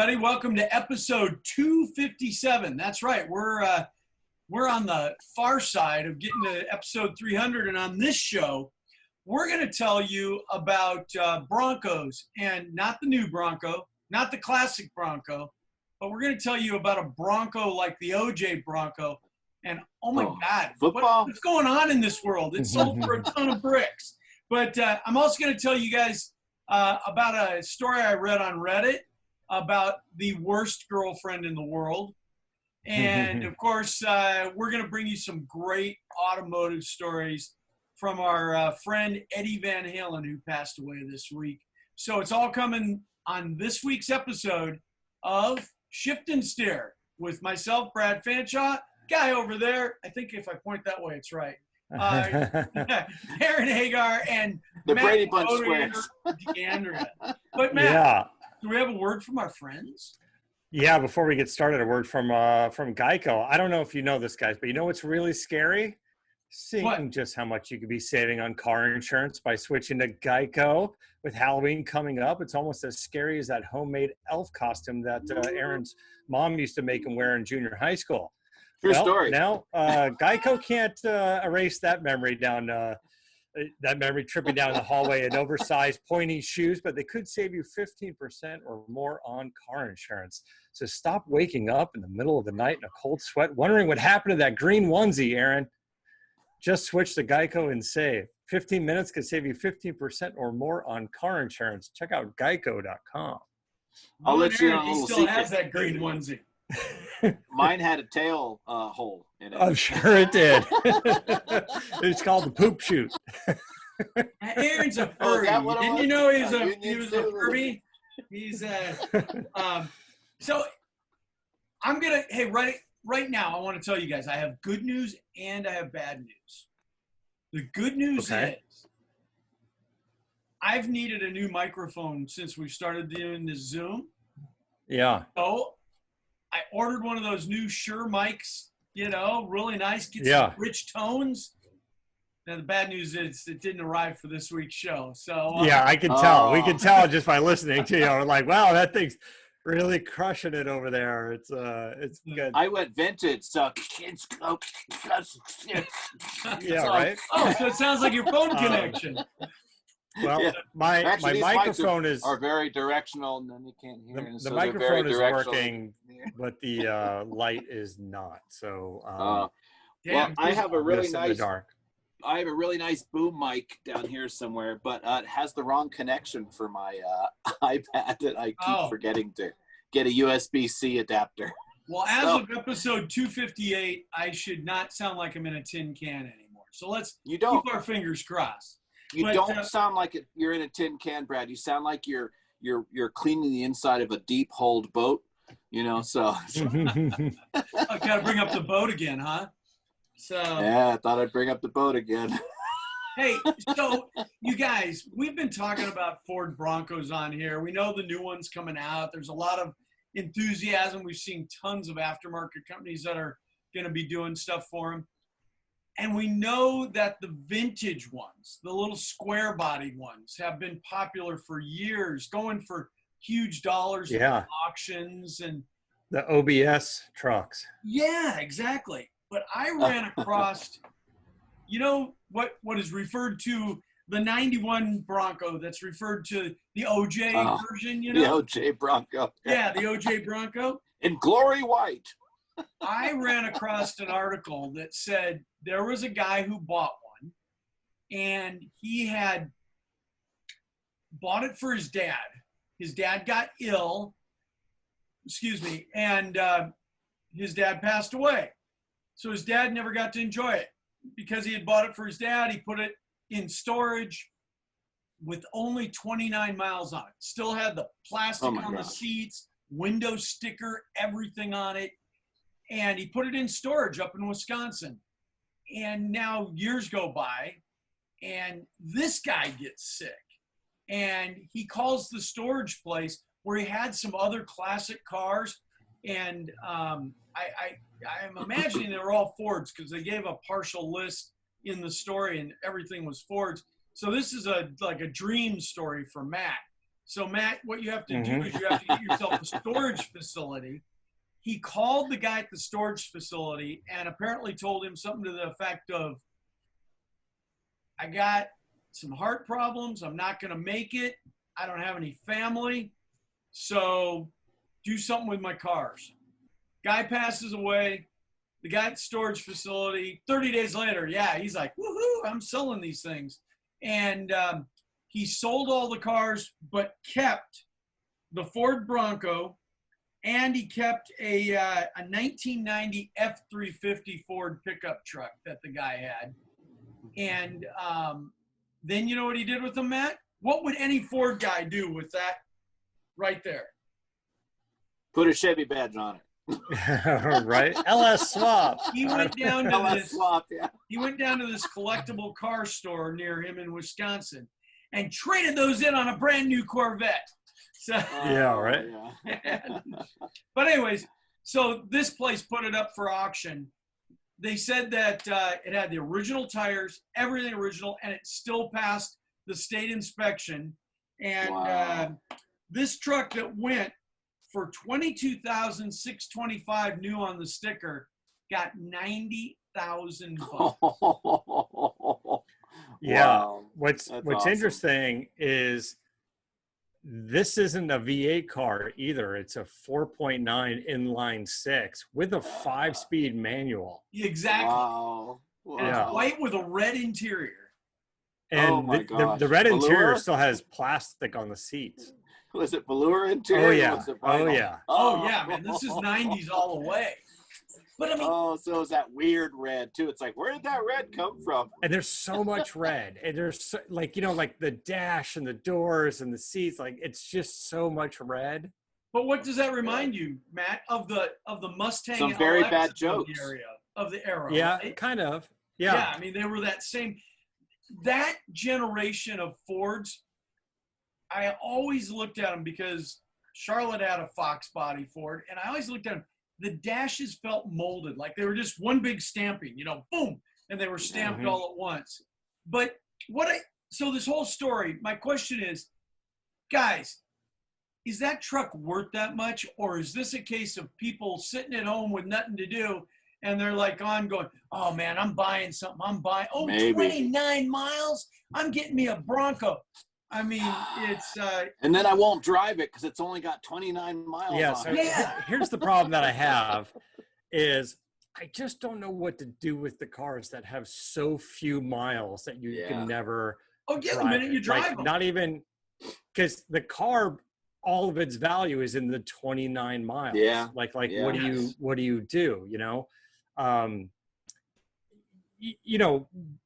everybody. Welcome to episode 257. That's right. We're on the far side of getting to episode 300. And on this show, we're going to tell you about Broncos, and not the new Bronco, not the classic Bronco, but we're going to tell you about a Bronco like the OJ Bronco. And oh my God, what's going on in this world? It's sold for a ton of bricks. But I'm also going to tell you guys about a story I read on Reddit about the worst girlfriend in the world. And of course, we're going to bring you some great automotive stories from our friend Eddie Van Halen, who passed away this week. So it's all coming on this week's episode of Shift and Steer with myself, Brad Fanshaw, guy over there. I think if I point that way, it's right. Aaron Hagar and the Matt Brady Bunch squares. DeAndrea. But Matt, do we have a word from our friends? Yeah, before we get started, a word from Geico. I don't know if you know this, guys, but you know what's really scary? Seeing just how much you could be saving on car insurance by switching to Geico. With Halloween coming up, it's almost as scary as that homemade elf costume that Aaron's mom used to make him wear in junior high school. True story. Now, Geico can't erase that memory tripping down the hallway in oversized pointy shoes, but they could save you 15% or more on car insurance. So stop waking up in the middle of the night in a cold sweat, wondering what happened to that green onesie, Aaron. Just switch to Geico and save. 15 minutes could save you 15% or more on car insurance. Check out geico.com. I'll let you know. He still has that green onesie. Mine had a tail hole in it. I'm sure it did. It's called the poop chute. Aaron's a furry. Didn't you know he was a Furby? He's so I'm gonna right now I want to tell you guys I have good news and I have bad news. The good news is I've needed a new microphone since we started doing this Zoom. Yeah. So I ordered one of those new Shure mics, really nice, get some rich tones. And the bad news is it didn't arrive for this week's show. So yeah, I can tell. We can tell just by listening to you. We're like, wow, that thing's really crushing it over there. It's good. I went vintage, so yeah, right. Oh, so it sounds like your phone connection. Well, yeah. my microphone are very directional, and then you can't hear. The microphone is working, but the light is not. So, well, I have a really nice boom mic down here somewhere, but it has the wrong connection for my iPad, and I keep forgetting to get a USB-C adapter. Well, as of episode 258, I should not sound like I'm in a tin can anymore. So let's keep our fingers crossed. You don't sound like you're in a tin can, Brad. You sound like you're cleaning the inside of a deep-holed boat, so. I got to bring up the boat again, huh? So. Yeah, I thought I'd bring up the boat again. Hey, so you guys, we've been talking about Ford Broncos on here. We know the new one's coming out. There's a lot of enthusiasm. We've seen tons of aftermarket companies that are going to be doing stuff for them. And we know that the vintage ones, the little square-bodied ones, have been popular for years, going for huge dollars in auctions and the OBS trucks. Yeah, exactly. But I ran across, what is referred to the 91 Bronco that's referred to the OJ version, The OJ Bronco. Yeah, the OJ Bronco. In glory white. I ran across an article that said there was a guy who bought one, and he had bought it for his dad. His dad got ill, and his dad passed away. So his dad never got to enjoy it. Because he had bought it for his dad, he put it in storage with only 29 miles on it. Still had the plastic on the seats, window sticker, everything on it. And he put it in storage up in Wisconsin. And now years go by, and this guy gets sick. And he calls the storage place where he had some other classic cars. And I'm imagining they were all Fords because they gave a partial list in the story and everything was Fords. So this is like a dream story for Matt. So Matt, what you have to do is you have to get yourself a storage facility. He called the guy at the storage facility and apparently told him something to the effect of, I got some heart problems. I'm not going to make it. I don't have any family. So do something with my cars. Guy passes away. The guy at the storage facility, 30 days later, he's like, woohoo, I'm selling these things. And he sold all the cars, but kept the Ford Bronco, and he kept a 1990 F350 Ford pickup truck that the guy had. And then you know what he did with them, Matt? What would any Ford guy do with that right there? Put a Chevy badge on it. Right? LS Swap. He went down to LS Swap, He went down to this collectible car store near him in Wisconsin and traded those in on a brand new Corvette. So, right. But anyways, so this place put it up for auction. They said that it had the original tires, everything original, and it still passed the state inspection. And this truck that went for $22,625 new on the sticker got $90,000. Yeah. Wow. What's awesome. Interesting is this isn't a V8 car either. It's a 4.9 inline six with a 5-speed manual. Exactly. Wow. And it's white with a red interior. And the red interior still has plastic on the seats. Was it velour interior? Oh yeah. Was it Oh yeah. Oh yeah, man. This is 90s all the way. But I mean, so it's that weird red too. It's like, where did that red come from? And there's so much red, and there's like the dash and the doors and the seats. Like it's just so much red. But what does that remind you, Matt, of the Mustang? Some very LX bad jokes. Of the era. Yeah, right? kind of. Yeah. I mean, they were that generation of Fords. I always looked at them because Charlotte had a Fox body Ford, and I always looked at them. The dashes felt molded, like they were just one big stamping, boom, and they were stamped all at once. But so this whole story, my question is, guys, is that truck worth that much, or is this a case of people sitting at home with nothing to do, and they're like going, oh man, I'm buying something, Maybe. 29 miles, I'm getting me a Bronco. I mean, it's and then I won't drive it because it's only got 29 miles on it. Here's the problem that I have is I just don't know what to do with the cars that have so few miles that you can never get the minute you drive them. Not even because the car, all of its value is in the 29 miles. What do you do?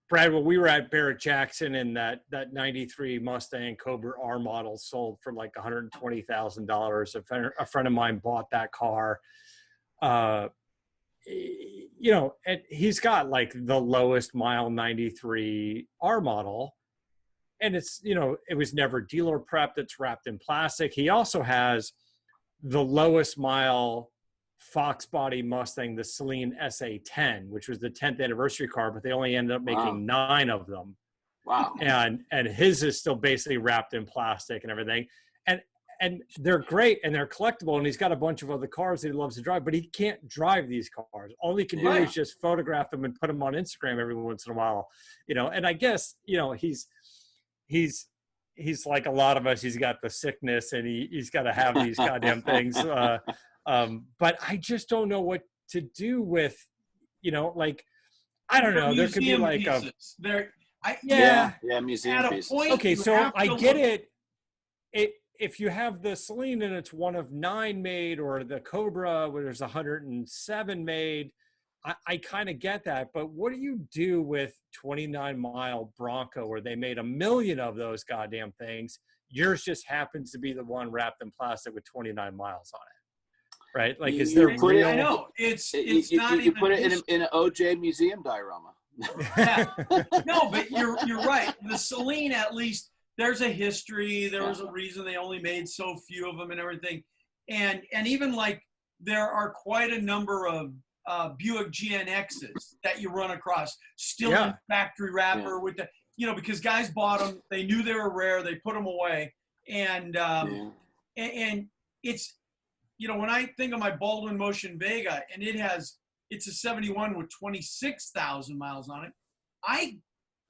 Brad, when we were at Barrett-Jackson and that 93 Mustang Cobra R model sold for like $120,000. A friend of mine bought that car. And he's got like the lowest mile 93 R model. And it's, it was never dealer prepped. It's wrapped in plastic. He also has the lowest mile Fox body Mustang, the Celine SA10, which was the 10th anniversary car, but they only ended up making 9 of them. Wow. And his is still basically wrapped in plastic and everything. And they're great and they're collectible, and he's got a bunch of other cars that he loves to drive, but he can't drive these cars. All he can do is just photograph them and put them on Instagram every once in a while. And I guess, he's like a lot of us, he's got the sickness and he's got to have these goddamn things. But I just don't know what to do with, I don't know. There could be like pieces. Museum pieces. Okay, so I get it. If you have the Celine and it's one of 9 made, or the Cobra where there's 107 made, I kind of get that. But what do you do with 29-mile Bronco where they made 1 million of those goddamn things? Yours just happens to be the one wrapped in plastic with 29 miles on it. Right? Like, is there real? I know. It's not even. You put it in an OJ museum diorama. No, but you're right. The Celine, at least, there's a history. There was a reason they only made so few of them and everything. And even like there are quite a number of Buick GNXs that you run across still in factory wrapper with the, because guys bought them. They knew they were rare. They put them away. And it's, you know, when I think of my Baldwin Motion Vega and it's a 71 with 26,000 miles on it, I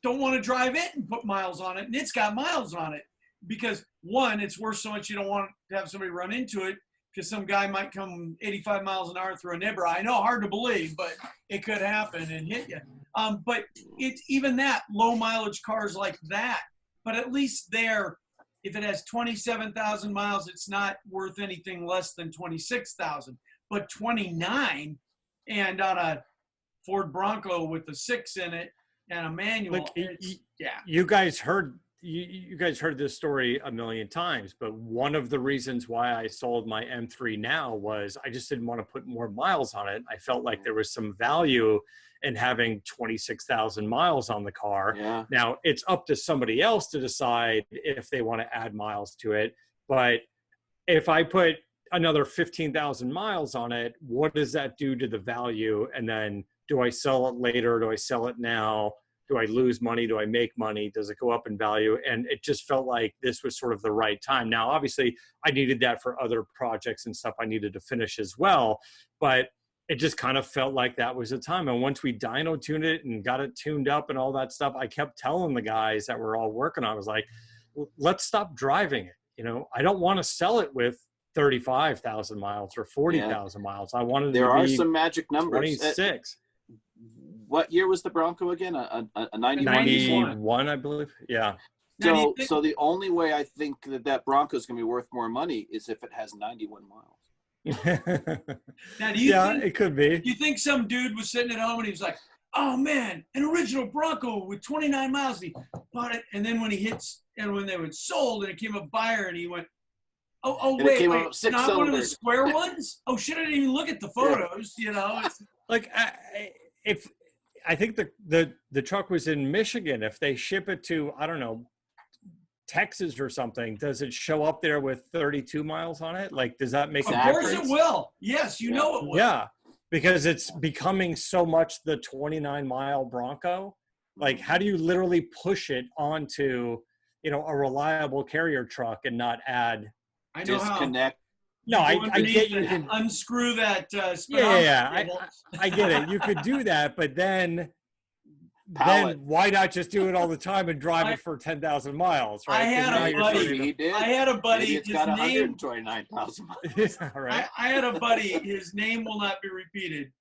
don't want to drive it and put miles on it, and it's got miles on it because, one, it's worth so much you don't want to have somebody run into it because some guy might come 85 miles an hour through a neighbor. I know, hard to believe, but it could happen and hit you. But it's even that, low mileage cars like that, but at least there, if it has 27,000 miles, it's not worth anything less than 26,000. But 29, and on a Ford Bronco with a 6 in it and a manual, you guys heard this story a million times, but one of the reasons why I sold my M3 now was I just didn't want to put more miles on it. I felt like there was some value in having 26,000 miles on the car. Yeah. Now it's up to somebody else to decide if they want to add miles to it. But if I put another 15,000 miles on it, what does that do to the value? And then do I sell it later? Do I sell it now? Do I lose money? Do I make money? Does it go up in value? And it just felt like this was sort of the right time. Now, obviously, I needed that for other projects and stuff I needed to finish as well. But it just kind of felt like that was the time. And once we dyno tuned it and got it tuned up and all that stuff, I kept telling the guys that were all working on it, I was like, let's stop driving it. You know, I don't want to sell it with 35,000 miles or 40,000 miles. I wanted there to are be some magic numbers. 26. What year was the Bronco again? A 91? 91, I believe. Yeah. So the only way I think that Bronco is going to be worth more money is if it has 91 miles. Now, do you think, it could be. Do you think some dude was sitting at home and he was like, oh man, an original Bronco with 29 miles, he bought it, and then when they were sold and it came a buyer and he went, wait, not cylinders. One of the square ones? Oh shit, I didn't even look at the photos, you know. Like I think the truck was in Michigan. If they ship it to, I don't know, Texas or something, does it show up there with 32 miles on it? Like, does that make a difference? Of course it will. Yes, you know it will. Yeah, because it's becoming so much the 29-mile Bronco. Like, how do you literally push it onto, you know, a reliable carrier truck and not add? I know disconnect. No, I get you can unscrew that. I get it. You could do that, but then why not just do it all the time and drive it for 10,000 miles? Right? I had a buddy. It's got 129,000 miles. Right. I had a buddy. His name will not be repeated.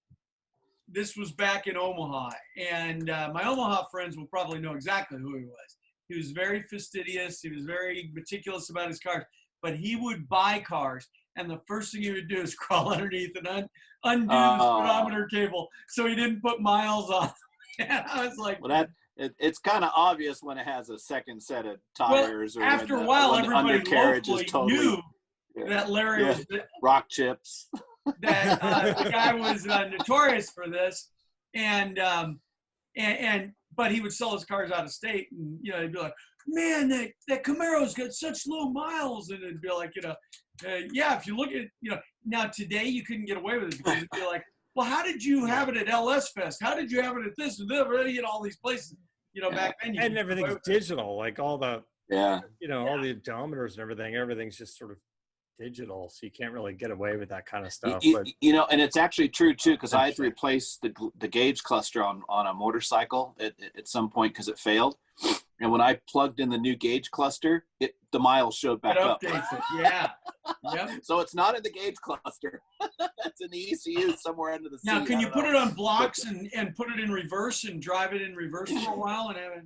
This was back in Omaha, and my Omaha friends will probably know exactly who he was. He was very fastidious. He was very meticulous about his cars, but he would buy cars. And the first thing he would do is crawl underneath and undo the speedometer cable so he didn't put miles on. And I was like, well, it's kind of obvious when it has a second set of tires. Well, after a while, everybody locally knew that Larry was rock chips. That the guy was notorious for this, but he would sell his cars out of state, and you know, he'd be like, man, that Camaro's got such low miles, and it'd be like, you know. Yeah, if you look at, you know, now today you couldn't get away with it because it'd be like, well, how did you have it at LS Fest? How did you have it at this and that? You know, all these places, you know, back then. And everything's digital, like all the, you know, all the odometers and everything's just sort of digital. So you can't really get away with that kind of stuff. You know, and it's actually true too, because I had to replace the gauge cluster on a motorcycle at some point because it failed. And when I plugged in the new gauge cluster, the miles showed back up. Yeah. Yep. So it's not in the gauge cluster. It's in the ECU somewhere under the seat. Now, can you put it on blocks and put it in reverse and drive it in reverse for a while and have it?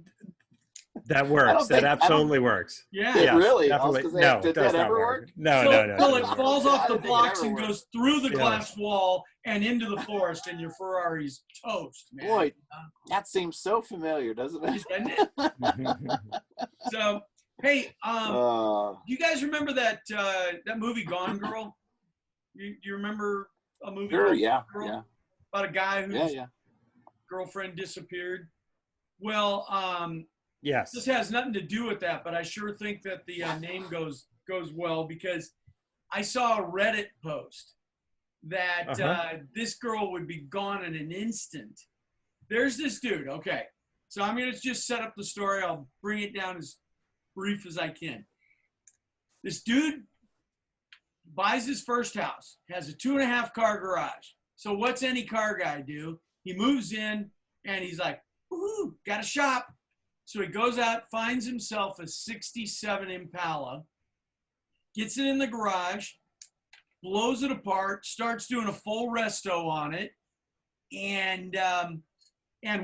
That works. That absolutely works. Yeah. It really? Definitely. No, did that ever work? No. Well, it falls off the blocks and goes through the glass wall and into the forest, and your Ferrari's toast, man. Boy, that seems so familiar, doesn't it? Doesn't it? So, hey, do you guys remember that movie Gone Girl? Do you remember a movie? Sure, called yeah, Gone Girl? yeah. About a guy whose girlfriend disappeared. Well, yes. This has nothing to do with that, but I sure think that the name goes well because I saw a Reddit post that this girl would be gone in an instant. There's this dude. Okay, so I'm going to just set up the story. I'll bring it down as brief as I can. This dude buys his first house, has a 2.5 car garage. So what's any car guy do? He moves in and he's like, woohoo, got a shop. So he goes out, finds himself a 67 Impala, gets it in the garage, blows it apart, starts doing a full resto on it. And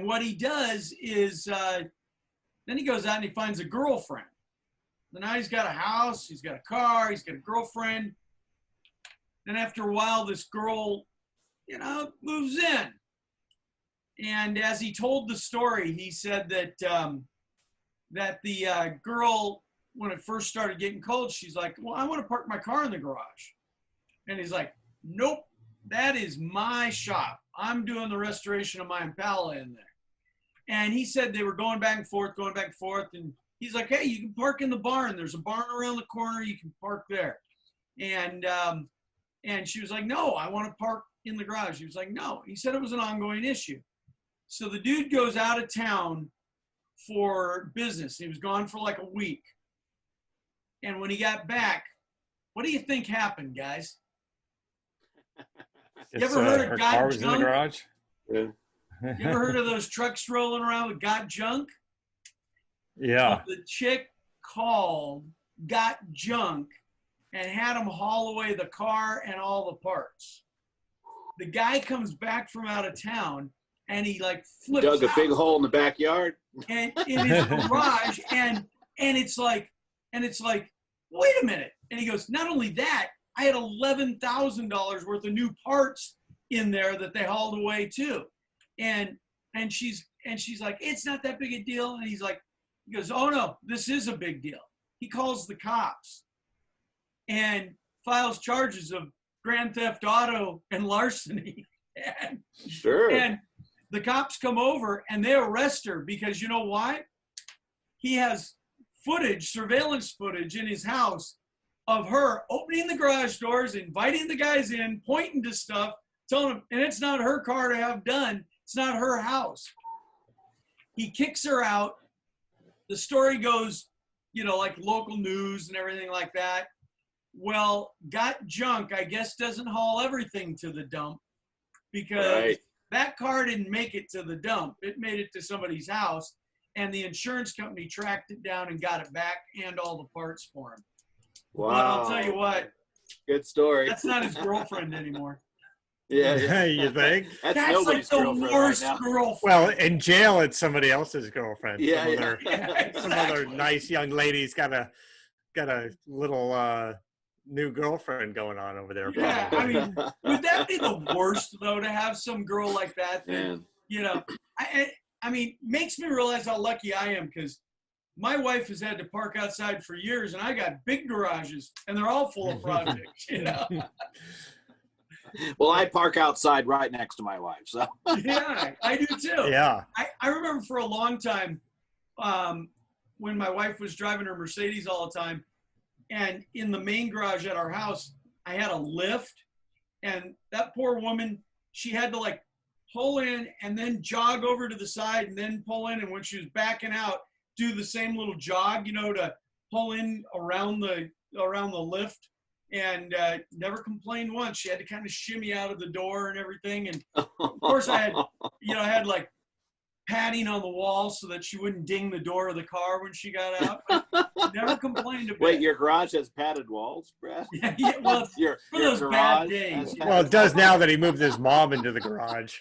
what he does is then he goes out and he finds a girlfriend. So now he's got a house, he's got a car, he's got a girlfriend. And after a while, this girl, moves in. And as he told the story, he said that the girl, when it first started getting cold, she's like, well, I want to park my car in the garage. And he's like, nope, that is my shop. I'm doing the restoration of my Impala in there. And he said they were going back and forth. And he's like, hey, you can park in the barn. There's a barn around the corner. You can park there. And she was like, no, I want to park in the garage. He was like, no. He said it was an ongoing issue. So the dude goes out of town for business. He was gone for like a week. And when he got back, what do you think happened, guys? You ever heard of got junk? In the garage? Yeah. You ever heard of those trucks rolling around with got junk? Yeah. So the chick called, got junk, and had him haul away the car and all the parts. The guy comes back from out of town and he like flips dug a big hole in the backyard and in his garage and it's like wait a minute. And he goes, not only that, I had $11,000 worth of new parts in there that they hauled away too. And she's like, it's not that big a deal. And he goes, oh no, this is a big deal. He calls the cops and files charges of grand theft auto and larceny. And the cops come over and they arrest her because you know why? He has surveillance footage in his house of her opening the garage doors, inviting the guys in, pointing to stuff, telling them, and it's not her car to have done. It's not her house. He kicks her out. The story goes, like local news and everything like that. Well, got junk, I guess, doesn't haul everything to the dump because that car didn't make it to the dump. It made it to somebody's house, and the insurance company tracked it down and got it back and all the parts for him. Wow. But I'll tell you what. Good story. That's not his girlfriend anymore. Yeah, you think? That's like the worst girlfriend. Well, in jail, it's somebody else's girlfriend. Yeah, some other nice young lady's got a little new girlfriend going on over there. Yeah, probably. I mean, would that be the worst though, to have some girl like that? I mean, makes me realize how lucky I am because my wife has had to park outside for years, and I got big garages, and they're all full of projects. Well, I park outside right next to my wife, so. Yeah, I do too. Yeah. I remember for a long time when my wife was driving her Mercedes all the time, and in the main garage at our house, I had a lift, and that poor woman, she had to like pull in and then jog over to the side and then pull in, and when she was backing out, do the same little jog, to pull in around the lift. And never complained once. She had to kind of shimmy out of the door and everything. And of course I had like padding on the wall so that she wouldn't ding the door of the car when she got out. But never complained a bit. Wait, your garage has padded walls, Brad? Yeah, well, for those bad days. Well, it does now that he moved his mom into the garage.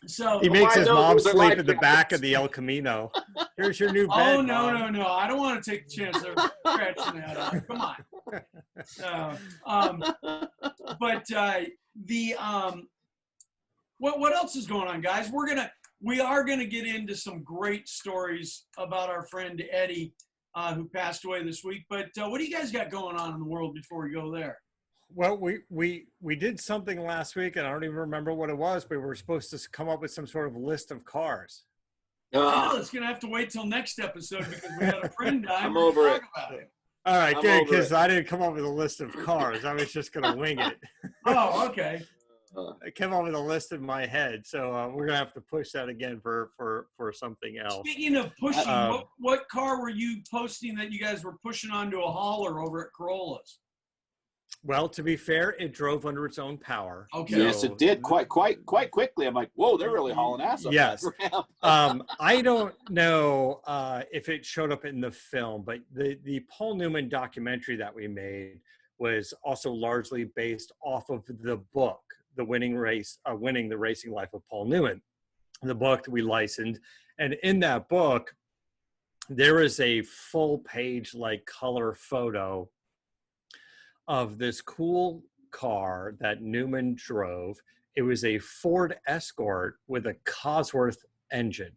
So he makes his mom sleep in the back of the El Camino. Here's your new bed. Oh no, no! I don't want to take the chance of scratching that out. Come on. What else is going on, guys? We are gonna get into some great stories about our friend Eddie, who passed away this week. But what do you guys got going on in the world before we go there? Well, we did something last week, and I don't even remember what it was, but we were supposed to come up with some sort of list of cars. Well, it's going to have to wait till next episode because we had a friend die. I'm over it. All right, good, because I didn't come up with a list of cars. I was just going to wing it. Oh, okay. it came off with a list in my head. So we're gonna have to push that again for something else. Speaking of pushing, what car were you posting that you guys were pushing onto a hauler over at Corolla's? Well, to be fair, it drove under its own power. Okay. So, yes, it did quite quickly. I'm like, whoa, they're really hauling ass up yes. that ramp. I don't know if it showed up in the film, but the Paul Newman documentary that we made was also largely based off of the book, Winning the Racing Life of Paul Newman, the book that we licensed. And in that book, there is a full page like color photo of this cool car that Newman drove. It was a Ford Escort with a Cosworth engine.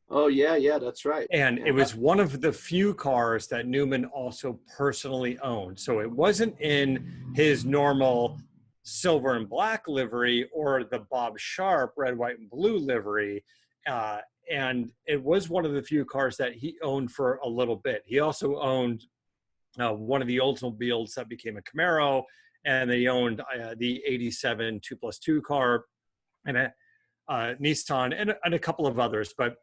Oh, yeah, that's right. And it was one of the few cars that Newman also personally owned. So it wasn't in his normal silver and black livery or the Bob Sharp red, white, and blue livery. And it was one of the few cars that he owned for a little bit. He also owned one of the Oldsmobiles that became a Camaro, and they owned the 87 2+2 car and a Nissan and a couple of others. But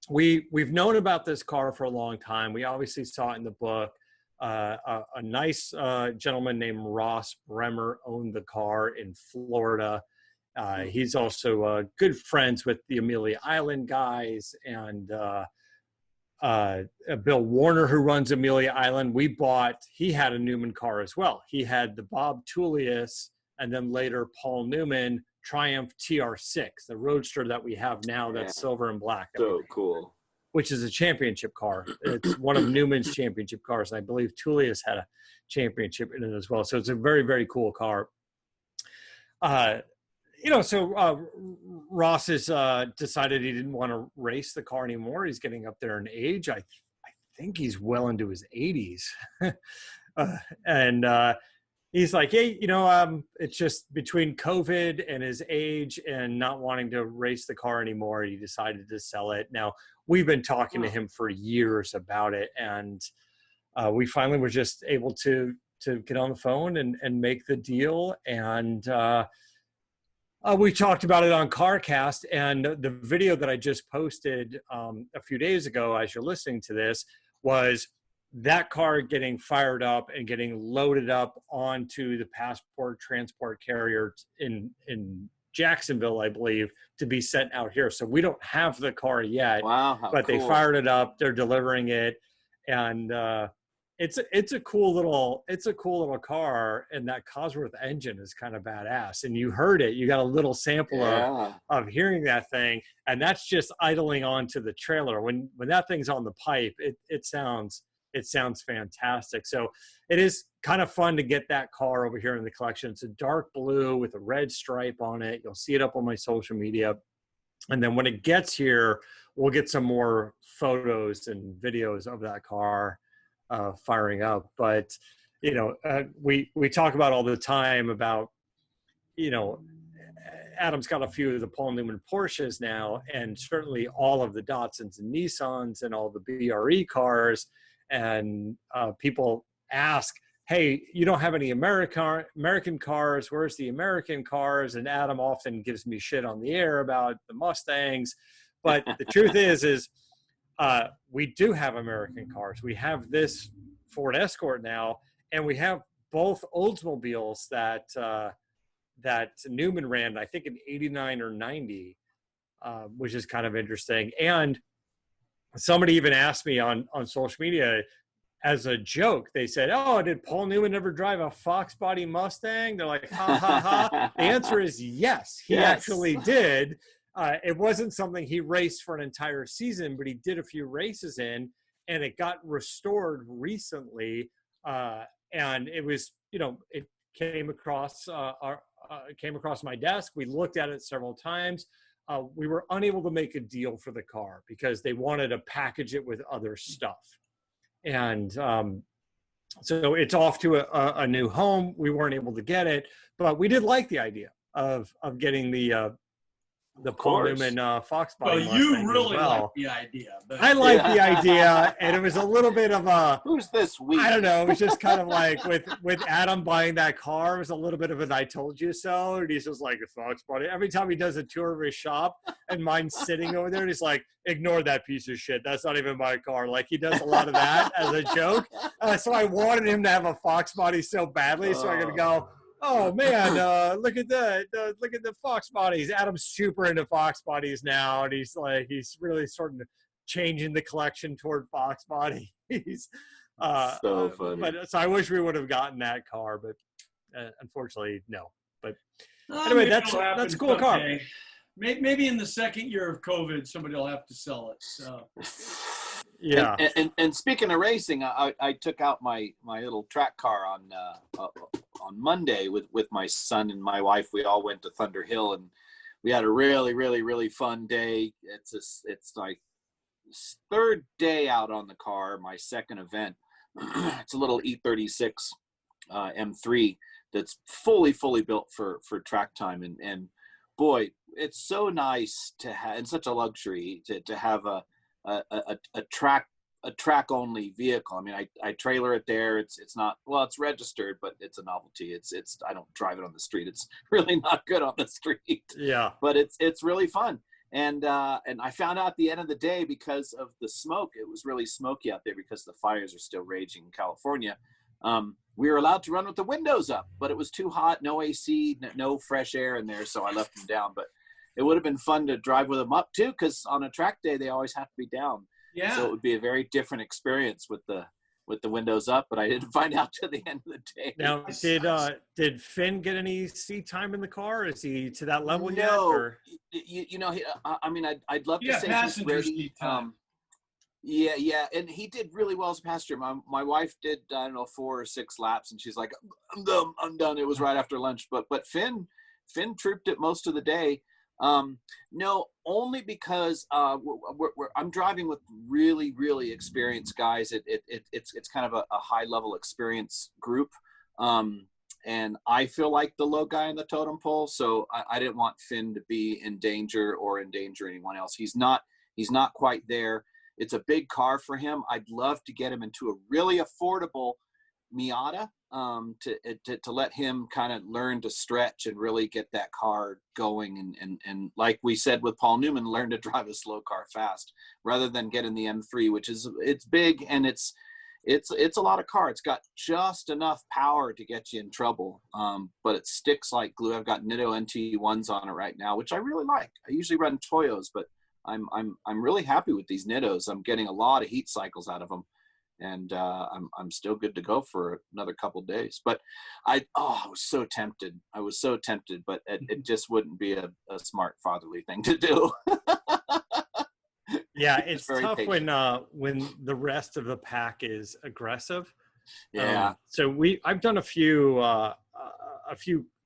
we've known about this car for a long time. We obviously saw it in the book. A nice gentleman named Ross Bremer owned the car in Florida. He's also good friends with the Amelia Island guys and Bill Warner, who runs Amelia Island. He had a Newman car as well. He had the Bob Tullius and then later Paul Newman Triumph TR6, the Roadster that we have now that's silver and black. So cool. Which is a championship car. It's one of Newman's championship cars. And I believe Tullius had a championship in it as well. So it's a very, very cool car. Ross has decided he didn't want to race the car anymore. He's getting up there in age. I think he's well into his 80s. And he's like, hey, it's just between COVID and his age and not wanting to race the car anymore, he decided to sell it. Now, we've been talking to him for years about it. And we finally were just able to get on the phone and make the deal. And we talked about it on CarCast, and the video that I just posted a few days ago, as you're listening to this, was that car getting fired up and getting loaded up onto the passport transport carrier in Jacksonville, I believe, to be sent out here. So we don't have the car yet, but cool. They fired it up. They're delivering it, and it's a cool little car, and that Cosworth engine is kind of badass. And you heard it. You got a little sample of hearing that thing, and that's just idling onto the trailer. When that thing's on the pipe, it sounds fantastic. So it is kind of fun to get that car over here in the collection. It's a dark blue with a red stripe on it. You'll see it up on my social media. And then when it gets here, we'll get some more photos and videos of that car firing up. But we talk about all the time about Adam's got a few of the Paul Newman Porsches now, and certainly all of the Datsuns and Nissans and all the BRE cars. And people ask, hey, you don't have any American cars, where's the American cars? And Adam often gives me shit on the air about the Mustangs, but the truth is we do have American cars. We have this Ford Escort now, and we have both Oldsmobiles that Newman ran, I think in 89 or 90, which is kind of interesting. And somebody even asked me on social media as a joke, they said, oh, did Paul Newman ever drive a Fox body Mustang? They're like, ha, ha, ha. The answer is yes, he actually did. It wasn't something he raced for an entire season, but he did a few races in, and it got restored recently. And it was, it came across my desk. We looked at it several times. We were unable to make a deal for the car because they wanted to package it with other stuff. And so it's off to a new home. We weren't able to get it, but we did like the idea of getting the the Paul Newman Fox body Well, you Mustang really as well. like the idea. But I like the idea, and it was a little bit of a who's this week? I don't know. It was just kind of like with Adam buying that car, it was a little bit of an "I told you so." And he's just like, "The Fox body." Every time he does a tour of his shop, and mine's sitting over there, and he's like, "Ignore that piece of shit. That's not even my car." Like he does a lot of that as a joke. So I wanted him to have a Fox body so badly, so I could go, "Oh man, look at look at the Fox bodies." Adam's super into Fox bodies now, and he's really sort of changing the collection toward Fox bodies. So funny. But so I wish we would have gotten that car, but unfortunately, no. But anyway, that's a cool car. Maybe in the second year of COVID, somebody will have to sell it. So. Yeah. And speaking of racing, I took out my little track car on Monday with my son and my wife. We all went to Thunder Hill, and we had a really, really, really fun day. It's like third day out on the car, my second event. It's a little E36 M3 that's fully built for track time, and boy, it's so nice to have, and such a luxury to have a track only vehicle. I mean, I trailer it there. It's not, well, it's registered, but it's a novelty. It's I don't drive it on the street. It's really not good on the street. Yeah, but it's really fun. And I found out at the end of the day, because of the smoke, it was really smoky out there because the fires are still raging in California. We were allowed to run with the windows up, but it was too hot, no AC, no fresh air in there, so I left them down. But it would have been fun to drive with them up too, because on a track day they always have to be down. Yeah. So it would be a very different experience with the windows up, but I didn't find out till the end of the day. Now, did Finn get any seat time in the car? Is he to that level yet? No, or? You know, I mean, I'd love to say he's ready. Yeah, and he did really well as a passenger. My wife did, I don't know, 4 or 6 laps, and she's like, I'm done. It was right after lunch, but Finn trooped it most of the day. No, only because I'm driving with really, really experienced guys. It's kind of a high level experience group, and I feel like the low guy in the totem pole, so I didn't want Finn to be in danger or endanger anyone else. He's not quite there. It's a big car for him. I'd love to get him into a really affordable Miata, to let him kind of learn to stretch and really get that car going, and like we said with Paul Newman, learn to drive a slow car fast rather than get in the M3, which is, it's big and it's a lot of car. It's got just enough power to get you in trouble, but it sticks like glue. I've got Nitto NT1s on it right now, which I really like. I usually run Toyos, but I'm really happy with these Nittos. I'm getting a lot of heat cycles out of them, and I'm still good to go for another couple of days. But I was so tempted. But it just wouldn't be a smart fatherly thing to do. Yeah, it's tough patient. When the rest of the pack is aggressive. Yeah. So I've done a few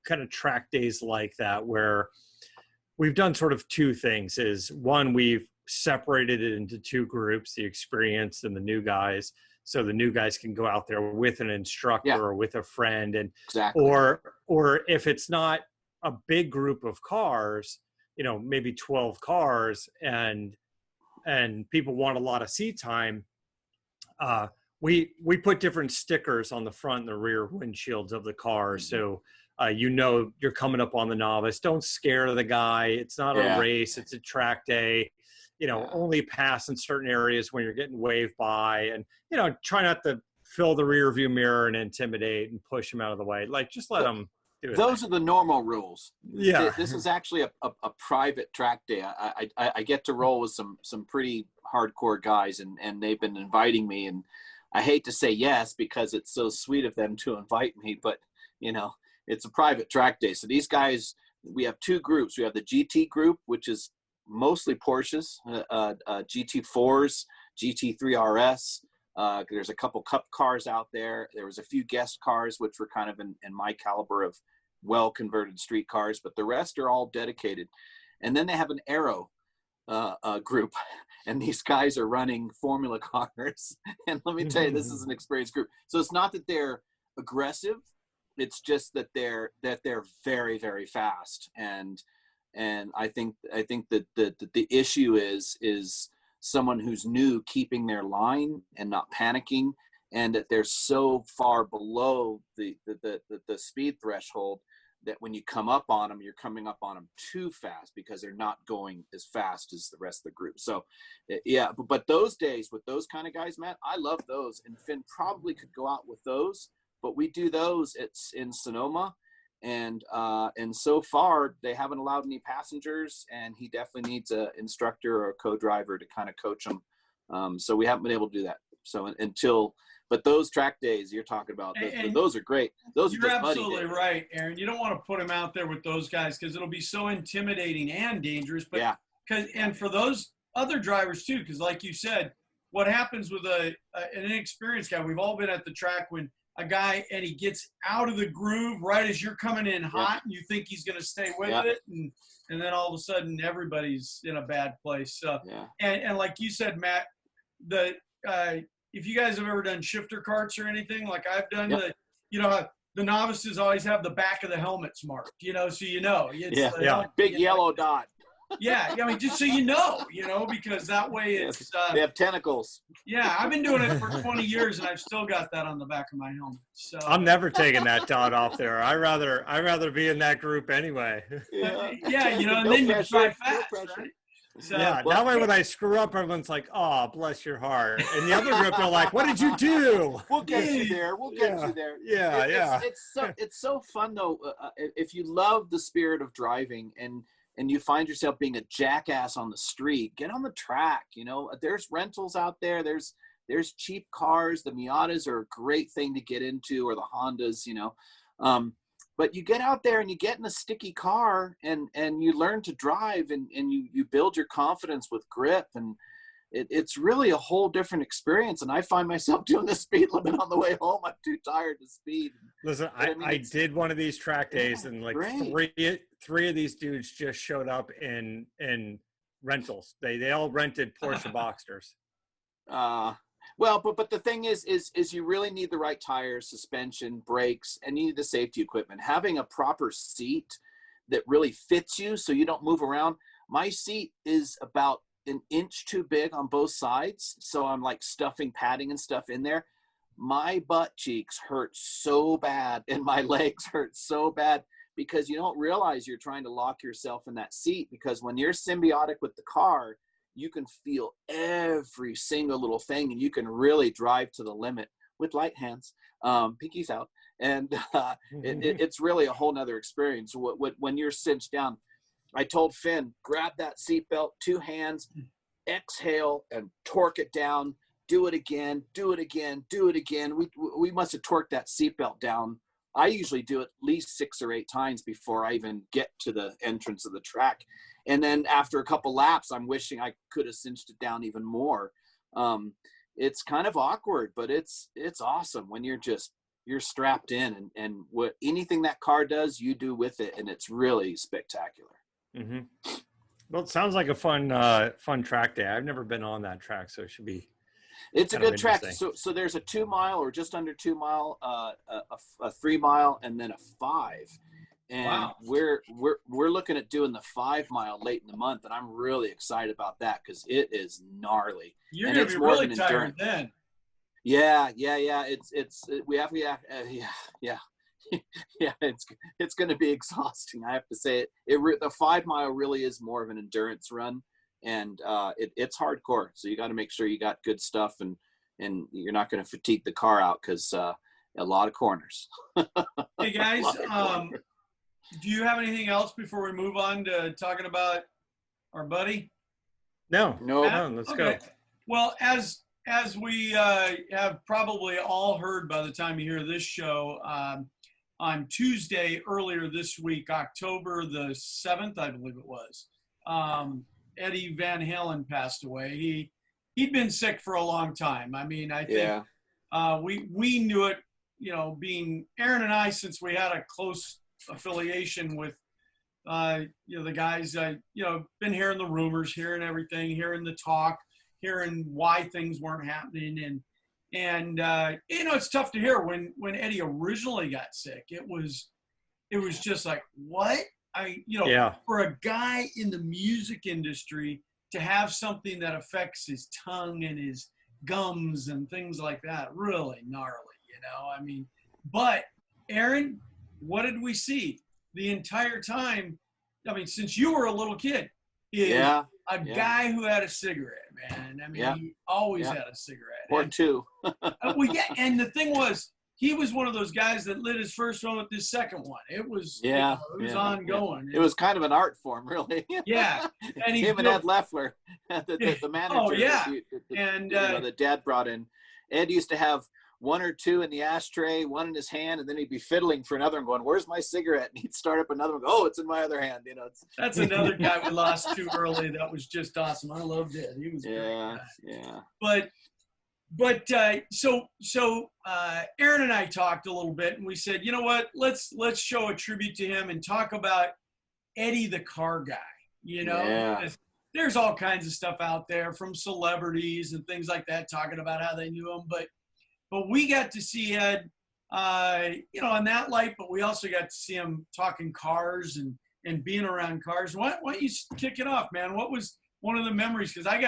kind of track days like that where we've done sort of two things. Is one, we've separated it into 2 groups, the experienced and the new guys. So the new guys can go out there with an instructor or with a friend, and exactly. or if it's not a big group of cars, maybe 12 cars, and people want a lot of seat time, we put different stickers on the front and the rear windshields of the car. So you're coming up on the novice. Don't scare the guy. It's not a race. It's a track day. Only pass in certain areas when you're getting waved by, and, try not to fill the rear view mirror and intimidate and push them out of the way. Like, just let them do it. Those are the normal rules. Yeah. This is actually a private track day. I get to roll with some pretty hardcore guys, and they've been inviting me, and I hate to say yes because it's so sweet of them to invite me, but it's a private track day. So these guys, we have 2 groups. We have the GT group, which is mostly Porsches, GT4s, GT3 RS. There's a couple cup cars out there. There was a few guest cars, which were kind of in my caliber of well-converted street cars, but the rest are all dedicated. And then they have an Aero group, and these guys are running Formula cars. And let me tell you, this is an experienced group. So it's not that they're aggressive. It's just that they're very, very fast. And And I think that the issue is someone who's new keeping their line and not panicking, and that they're so far below the speed threshold that when you come up on them, you're coming up on them too fast because they're not going as fast as the rest of the group. So yeah, but those days with those kind of guys, Matt, I love those. And Finn probably could go out with those, but we do those in Sonoma. And so far they haven't allowed any passengers, and he definitely needs an instructor or a co-driver to kind of coach him. So we haven't been able to do that. So but those track days you're talking about, those are great. Those you're absolutely right, Aaron. You don't want to put him out there with those guys because it'll be so intimidating and dangerous. But yeah, and for those other drivers too, because like you said, what happens with an inexperienced guy? We've all been at the track when a guy and he gets out of the groove right as you're coming in hot, and you think he's going to stay with it, and then all of a sudden everybody's in a bad place. So and like you said, Matt, if you guys have ever done shifter karts or anything like I've done, the novices always have the back of the helmets marked, so it's big yellow dot. Yeah, I mean, just so you know, because that way it's they have tentacles. Yeah, I've been doing it for 20 years and I've still got that on the back of my helmet. So I'm never taking that dot off there. I rather be in that group anyway. Yeah, and then you drive fast, right? So, yeah, that way when I screw up, everyone's like, "Oh, bless your heart," and the other group are like, "What did you do?" We'll get you there. We'll get you there. Yeah, It's so fun though. If you love the spirit of driving and you find yourself being a jackass on the street, get on the track. There's rentals out there. There's cheap cars. The Miatas are a great thing to get into, or the Hondas. But you get out there and you get in a sticky car and you learn to drive and you build your confidence with grip, and it's really a whole different experience. And I find myself doing the speed limit on the way home. I'm too tired to speed. Listen, I did one of these track days, and like three of these dudes just showed up in rentals. They all rented Porsche Boxsters. Well, but the thing is you really need the right tires, suspension, brakes, and you need the safety equipment. Having a proper seat that really fits you so you don't move around. My seat is about an inch too big on both sides, so I'm like stuffing padding and stuff in there. My butt cheeks hurt so bad and my legs hurt so bad because you don't realize you're trying to lock yourself in that seat, because when you're symbiotic with the car, you can feel every single little thing, and you can really drive to the limit with light hands, pinkies out. And it's really a whole nother experience. When you're cinched down, I told Finn, grab that seatbelt, 2 hands, exhale and torque it down, do it again, do it again, do it again. We must have torqued that seatbelt down. I usually do it at least 6 or 8 times before I even get to the entrance of the track. And then after a couple laps, I'm wishing I could have cinched it down even more. It's kind of awkward, but it's awesome when you're strapped in, and what anything that car does, you do with it, and it's really spectacular. Mm-hmm. Well, it sounds like a fun track day. I've never been on that track, so it should be. It's a good track. So there's a 2 mile or just under 2 mile, a 3 mile, and then a 5. And wow. we're looking at doing the 5 mile late in the month, and I'm really excited about that because it is gnarly. You're gonna be really tired then. Yeah. Yeah. It's going to be exhausting. I have to say it. The 5 mile really is more of an endurance run, and it's hardcore. So you got to make sure you got good stuff, and you're not going to fatigue the car out because a lot of corners. Hey guys, do you have anything else before we move on to talking about our buddy? No. Let's go. Well, as we have probably all heard by the time you hear this show, on Tuesday earlier this week, October the 7th, I believe it was, Eddie Van Halen passed away. He'd been sick for a long time. I mean, I think we knew it, being Aaron and I, since we had a close affiliation with, the guys, been hearing the rumors, hearing everything, hearing the talk, hearing why things weren't happening. And it's tough to hear when Eddie originally got sick. It was just like, what? for a guy in the music industry to have something that affects his tongue and his gums and things like that, really gnarly, I mean, but Aaron, what did we see the entire time? I mean, since you were a little kid, is a guy who had a cigarette, man. I mean, he always had a cigarette. Or two. And the thing was, he was one of those guys that lit his first one with his second one. It was, it was ongoing. It was kind of an art form, really. Yeah. And him and Ed Leffler, the manager. Oh, yeah. That Dad brought in. Ed used to have one or two in the ashtray, one in his hand, and then he'd be fiddling for another and going, "Where's my cigarette?" And he'd start up another one. Oh, it's in my other hand. That's another guy we lost too early. That was just awesome. I loved it. He was great. But so Aaron and I talked a little bit, and we said, you know what? Let's show a tribute to him and talk about Eddie the car guy. There's all kinds of stuff out there from celebrities and things like that talking about how they knew him, but we got to see Ed, in that light, but we also got to see him talking cars and being around cars. Why don't you kick it off, man? What was one of the memories? Because I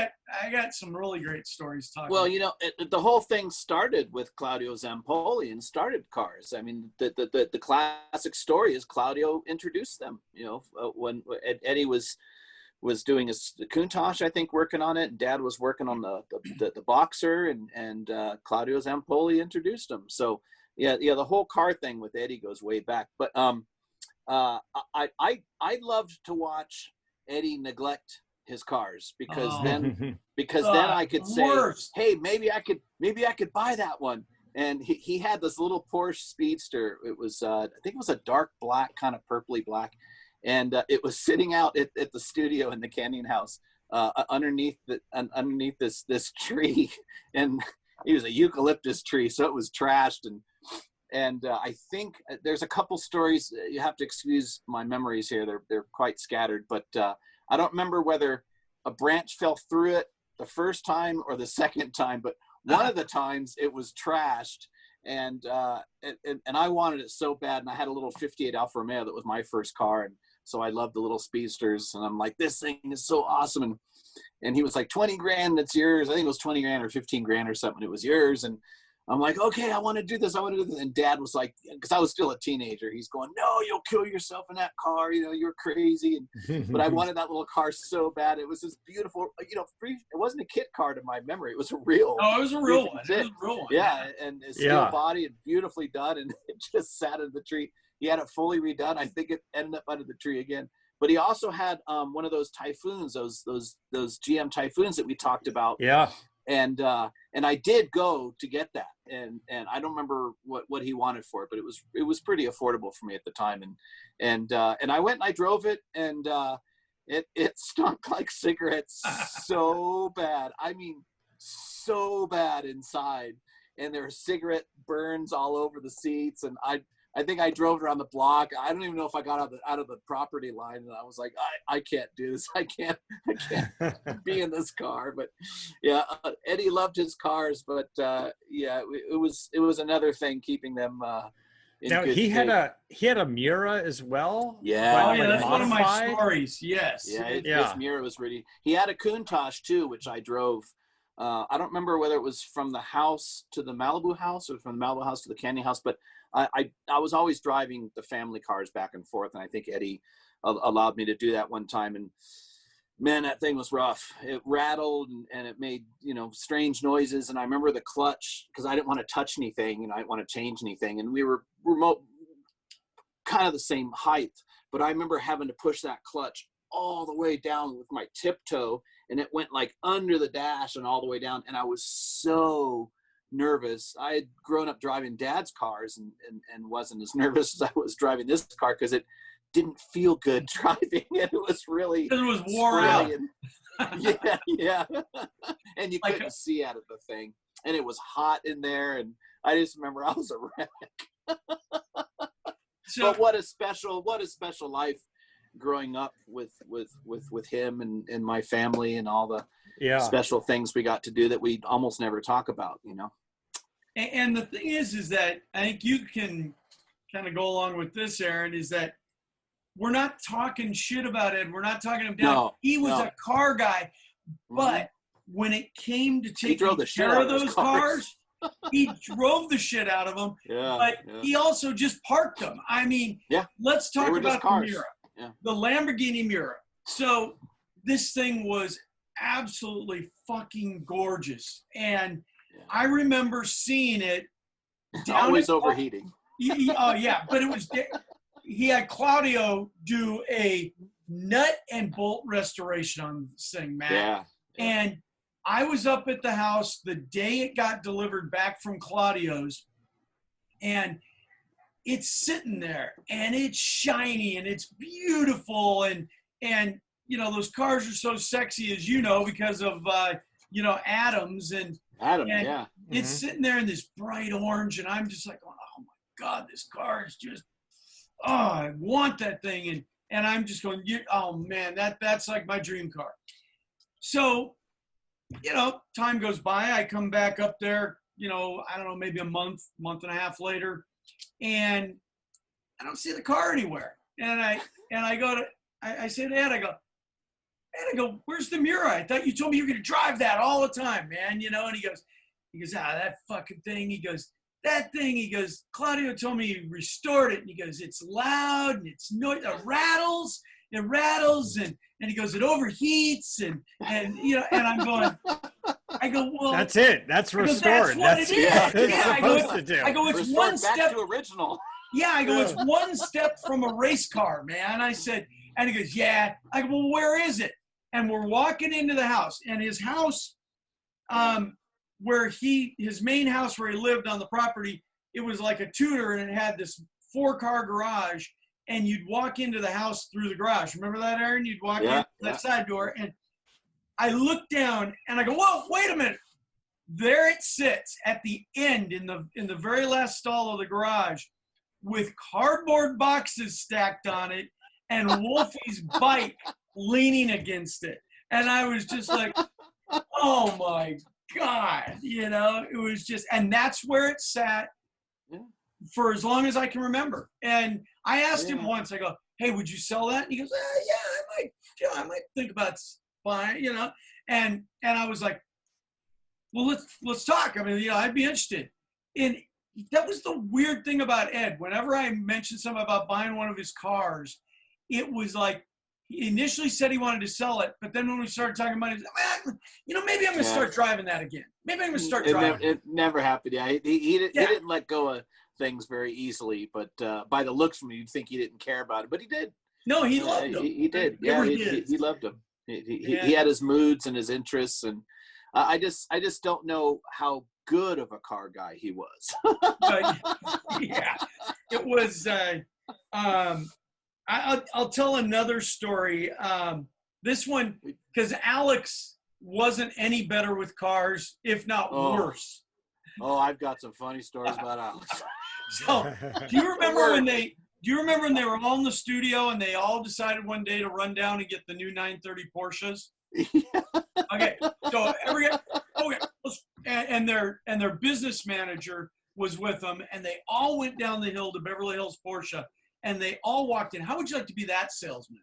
got some really great stories talking. Well, the whole thing started with Claudio Zampoli and started cars. I mean, the classic story is Claudio introduced them, when Eddie was doing the Countach, I think, working on it. And Dad was working on the Boxer, and Claudio Zampoli introduced him. So the whole car thing with Eddie goes way back. But I loved to watch Eddie neglect his cars because then I could say, hey, maybe I could buy that one. And he had this little Porsche Speedster. It was I think it was a dark black, kind of purpley black. And it was sitting out at the studio in the Canyon House underneath this tree, and it was a eucalyptus tree, so it was trashed. And I think there's a couple stories. You have to excuse my memories here; they're quite scattered. But I don't remember whether a branch fell through it the first time or the second time. But one of the times it was trashed. And I wanted it so bad, and I had a little '58 Alfa Romeo that was my first car, and so I loved the little speedsters, and I'm like, this thing is so awesome. And he was like, 20 grand, that's yours. I think it was 20 grand or 15 grand or something. It was yours. And I'm like, okay, I want to do this. And Dad was like, because I was still a teenager, he's going, no, you'll kill yourself in that car. You're crazy. But I wanted that little car so bad. It was this beautiful, it wasn't a kit car to my memory. It was a real. Oh, it was a real one. It was a real one. Yeah. And it's steel body and beautifully done. And it just sat in the tree. He had it fully redone. I think it ended up under the tree again. But he also had one of those Typhoons, those GM Typhoons that we talked about. Yeah. And I did go to get that, and I don't remember what he wanted for it, but it was pretty affordable for me at the time. And I went and I drove it, and it stunk like cigarettes so bad. I mean, so bad inside, and there were cigarette burns all over the seats, and I think I drove it around the block. I don't even know if I got out of the property line, and I was like, I can't do this. I can't be in this car. But yeah, Eddie loved his cars, but it was another thing keeping them. Now he had a Miura as well. Yeah, that's one of my stories. Yes. Yeah, his Miura was really. He had a Countach too, which I drove. I don't remember whether it was from the house to the Malibu house or from the Malibu house to the Canyon house, but I was always driving the family cars back and forth, and I think Eddie allowed me to do that one time. And man, that thing was rough. It rattled and it made strange noises. And I remember the clutch, because I didn't want to touch anything and I didn't want to change anything. And we were remote, kind of the same height, but I remember having to push that clutch all the way down with my tiptoe, and it went like under the dash and all the way down. And I was so nervous. I had grown up driving Dad's cars and wasn't as nervous as I was driving this car because it didn't feel good driving. It was really, it was worn out. Yeah. And you couldn't see out of the thing, and it was hot in there, and I just remember I was a wreck. But what a special life growing up with him and my family and all the special things we got to do that we almost never talk about, And the thing is that I think you can kind of go along with this, Aaron, is that we're not talking shit about Ed. We're not talking him down. No, he was a car guy, but when it came to taking care of those cars, he drove the shit out of them. But he also just parked them. I mean, let's talk about the Miura, the Lamborghini Miura. So this thing was absolutely fucking gorgeous, and I remember seeing it. Always overheating. Oh yeah, but it was. He had Claudio do a nut and bolt restoration on this thing, Matt. Yeah. And I was up at the house the day it got delivered back from Claudio's, and it's sitting there, and it's shiny, and it's beautiful, and you know, those cars are so sexy, as you know, because of you know, Adams and it's sitting there in this bright orange, and I'm just like, oh my God, this car is just, oh, I want that thing, and I'm just going, oh man, that's like my dream car. So, you know, time goes by, I come back up there, you know, I don't know, maybe a month and a half later, and I don't see the car anywhere, and I go to, I say to Ed, I go, where's the Miura? I thought you told me you were going to drive that all the time, man, you know? And he goes, that fucking thing. He goes, that thing. He goes, Claudio told me he restored it. And he goes, it's loud and it's noise. It rattles, and he goes, it overheats and you know, and I'm going, I go, well, that's it. That's restored. That's what it is. Yeah, I go, it's restored one back step to original. Yeah, I go, it's one step from a race car, man. I said, and he goes, yeah. I go, well, where is it? And we're walking into the house, and his house, his main house where he lived on the property, it was like a Tudor, and it had this 4-car garage, and you'd walk into the house through the garage. Remember that, Aaron? You'd walk in that side door, and I looked down, and I go, whoa, wait a minute. There it sits at the end in the very last stall of the garage with cardboard boxes stacked on it and Wolfie's bike leaning against it. And I was just like, oh my God, you know, it was just, and that's where it sat for as long as I can remember. And I asked him once, I go, hey, would you sell that? And he goes, I might think about buying, you know? And I was like, well, let's talk. I mean, you know, I'd be interested. And that was the weird thing about Ed. Whenever I mentioned something about buying one of his cars, it was like, he initially said he wanted to sell it, but then when we started talking about it, you know, maybe I'm going to start driving that again. Maybe I'm going to start driving. It never happened. Yeah, he didn't let go of things very easily, but by the looks from him, you'd think he didn't care about it, but he did. No, he loved them. He did. Yeah, he loved them. He had his moods and his interests, and I just don't know how good of a car guy he was. Yeah, it was. I'll tell another story. This one, because Alex wasn't any better with cars, if not worse. Oh, I've got some funny stories about Alex. So, do you remember when they were all in the studio and they all decided one day to run down and get the new 930 Porsches? Okay, so and their business manager was with them, and they all went down the hill to Beverly Hills Porsche, and they all walked in. How would you like to be that salesman?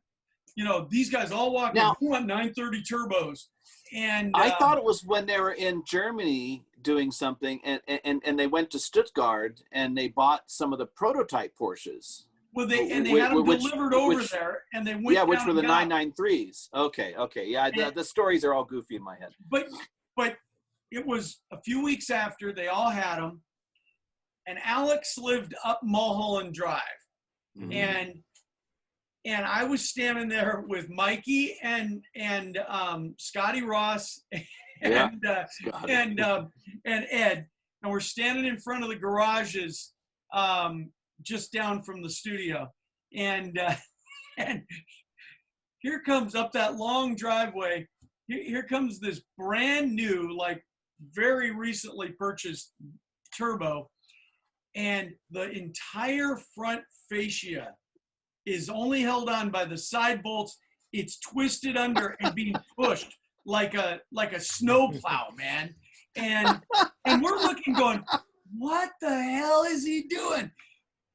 You know, these guys all walked in. Who want 930 turbos? And I thought it was when they were in Germany doing something, and they went to Stuttgart and they bought some of the prototype Porsches. Well, they had them delivered over there, and they went. Yeah, which were the 993s. Okay, yeah. The stories are all goofy in my head. But it was a few weeks after they all had them, and Alex lived up Mulholland Drive, and I was standing there with Mikey and Scotty Ross and Ed, and we're standing in front of the garages. Just down from the studio, and here comes up that long driveway. Here comes this brand new, like very recently purchased turbo, and the entire front fascia is only held on by the side bolts. It's twisted under and being pushed like a snowplow, man. And we're looking, going, what the hell is he doing?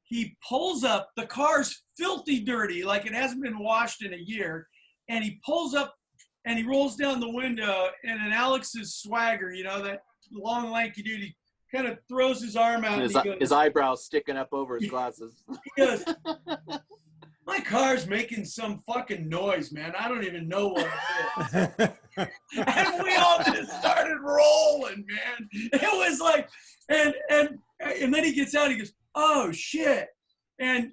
he pulls up, the car's filthy dirty, like it hasn't been washed in a year. And he pulls up and he rolls down the window, and in Alex's swagger, you know, that long, lanky dude, he kind of throws his arm out. And he goes, his eyebrows sticking up over his glasses. He goes, my car's making some fucking noise, man. I don't even know what it is. And we all just started rolling, man. It was like, and then he gets out, he goes, oh, shit. And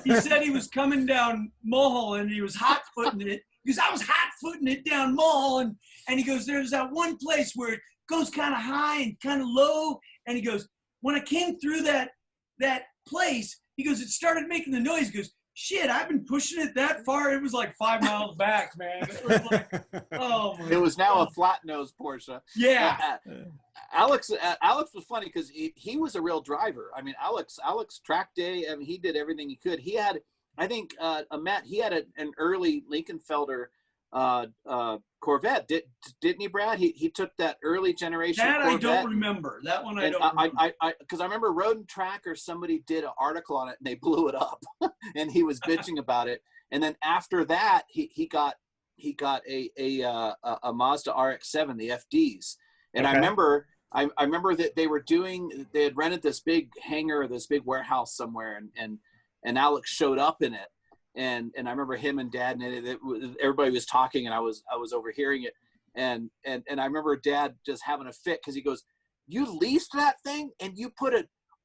he said he was coming down Mulholland, and he was hot-footing it. Because I was hot-footing it down Mulholland, and he goes, there's that one place where it goes kind of high and kind of low. And he goes, when I came through that place, he goes, it started making the noise. He goes, shit, I've been pushing it that far. It was like 5 miles back, man. It was like, oh my It was now God. a flat-nosed Porsche. Yeah. Alex was funny because he was a real driver. I mean, Alex track day, I mean, he did everything he could. He had, I think, Matt, he had an early Lincolnfelder Corvette, didn't he, Brad? He took that early generation That Corvette. I don't remember. That one I don't remember. Because I remember Road and Track or somebody did an article on it and they blew it up, and he was bitching about it. And then after that, he got a Mazda RX-7, the FDs. And Okay. I remember that they had rented this big hangar, this big warehouse somewhere, and Alex showed up in it. And I remember him and Dad, and everybody was talking, and I was overhearing it. And I remember Dad just having a fit because he goes, you leased that thing and you put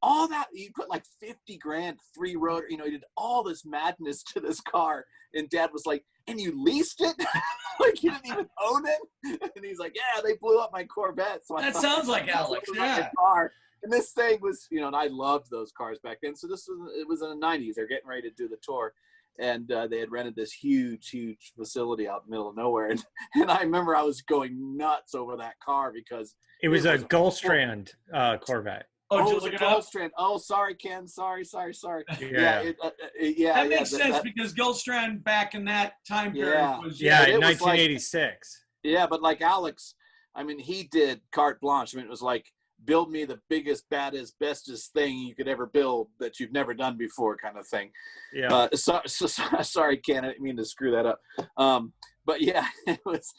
like 50 grand, 3 rotor, you know, you did all this madness to this car. And Dad was like, and you leased it? Like you didn't even own it? And he's like, yeah, they blew up my Corvette. So That sounds like Alex, yeah. Car. And this thing was, you know, and I loved those cars back then. So it was in the 90s. They're getting ready to do the tour. And they had rented this huge facility out in the middle of nowhere. And I remember I was going nuts over that car because it was a Gulfstream Corvette. Oh, it did was you a look it up? Gulfstream. Oh, sorry, Ken. Sorry. Yeah. That makes sense because Gulfstream back in that time period was in it was 1986. But like Alex, I mean, he did carte blanche. I mean, it was like, build me the biggest, baddest, bestest thing you could ever build that you've never done before, kind of thing. Yeah. Sorry, Ken, I didn't mean to screw that up. But yeah, it was,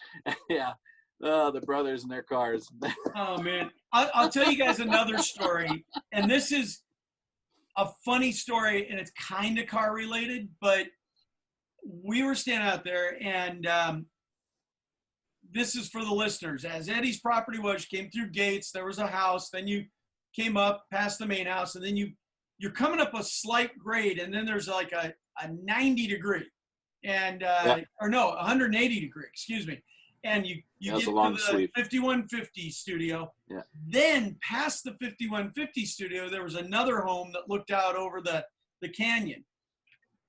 yeah. Oh, the brothers and their cars. Oh man, I'll tell you guys another story, and this is a funny story, and it's kind of car related. But we were standing out there, and this is for the listeners. As Eddie's property was, you came through gates. There was a house. Then you came up past the main house, and then you're coming up a slight grade, and then there's like a 90 degree, and or no, 180 degree. Excuse me. And you get to the 5150 studio. Yeah. Then past the 5150 studio, there was another home that looked out over the canyon.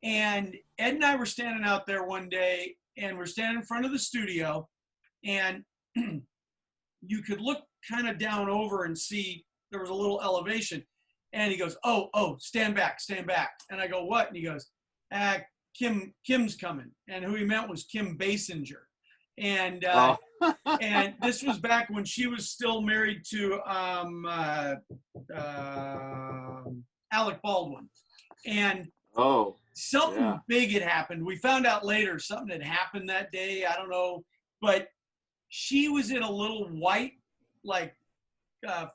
And Ed and I were standing out there one day, and we're standing in front of the studio, and you could look kind of down over and see there was a little elevation. And he goes, oh, stand back. And I go, what? And he goes, Kim's coming. And who he meant was Kim Basinger. And and this was back when she was still married to Alec Baldwin. And something big had happened. We found out later something had happened that day. I don't know. But she was in a little white, like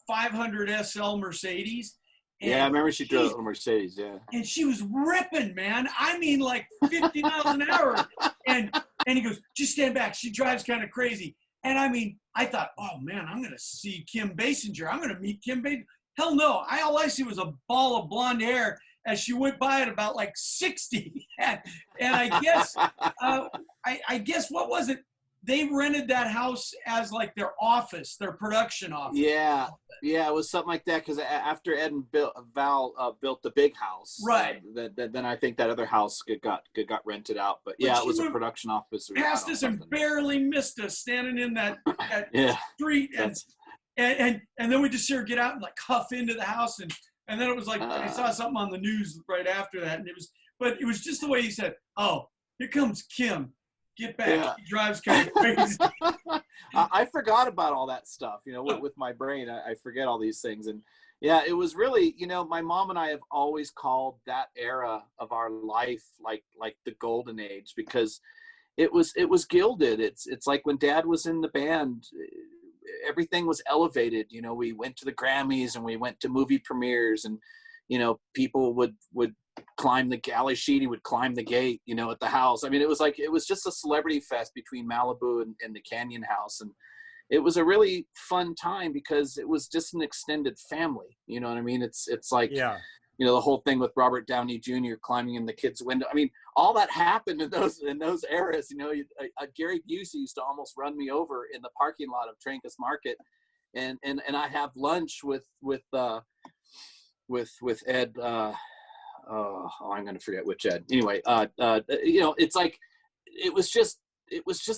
500 SL Mercedes. And I remember she drove a Mercedes, And she was ripping, man. I mean, like 50 miles an hour. And he goes, just stand back. She drives kind of crazy. And I mean, I thought, oh man, I'm going to see Kim Basinger. I'm going to meet Kim Basinger. Hell no. All I see was a ball of blonde hair as she went by at about like 60. And I guess, I guess what was it? They rented that house as like their office, their production office. Yeah, it was something like that. Because after Ed and Val built the big house, right? Then I think that other house got rented out. But yeah, it was a production office. Passed us and barely missed us standing in that street, and then we just see her get out and like huff into the house, and then it was like I saw something on the news right after that, and it was just the way he said, "Oh, here comes Kim." get back. Yeah. He drives kind of crazy. I forgot about all that stuff, you know, with my brain. I forget all these things. And yeah, it was really, you know, my mom and I have always called that era of our life like the golden age, because it was gilded. It's like when Dad was in the band, everything was elevated. You know, we went to the Grammys and we went to movie premieres, and, you know, people would climb the galley sheet. He would climb the gate, you know, at the house. I mean, it was just a celebrity fest between Malibu and the Canyon House. And it was a really fun time because it was just an extended family. You know what I mean? It's like, yeah. You know, the whole thing with Robert Downey Jr. climbing in the kid's window. I mean, all that happened in those eras. You know, Gary Busey used to almost run me over in the parking lot of Trancas Market, and I have lunch with Ed. I'm going to forget which Ed. Anyway, you know, it's like it was just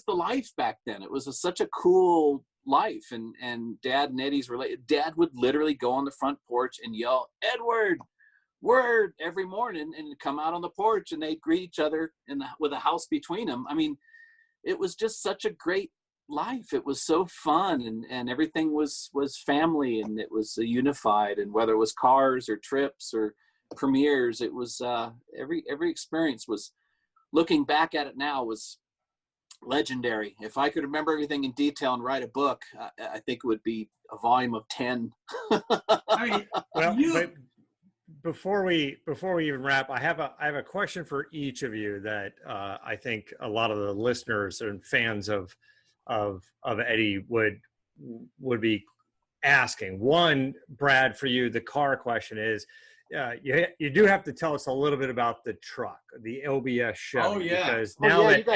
the life back then. It was such a cool life, and Dad and Eddie's related. Dad would literally go on the front porch and yell, "Edward, word," every morning, and come out on the porch, and they'd greet each other with a house between them. I mean, it was just such a great life. It was so fun, and everything was family, and it was unified. And whether it was cars or trips or premieres, it was every experience was, looking back at it now, was legendary. If I could remember everything in detail and write a book, I think it would be a volume of 10. I mean, well, but before we even wrap, I have a question for each of you that I think a lot of the listeners and fans of Eddie would be asking. One, Brad, for you, the car question is, you do have to tell us a little bit about the truck, the OBS Chevy. Oh, yeah. Because now that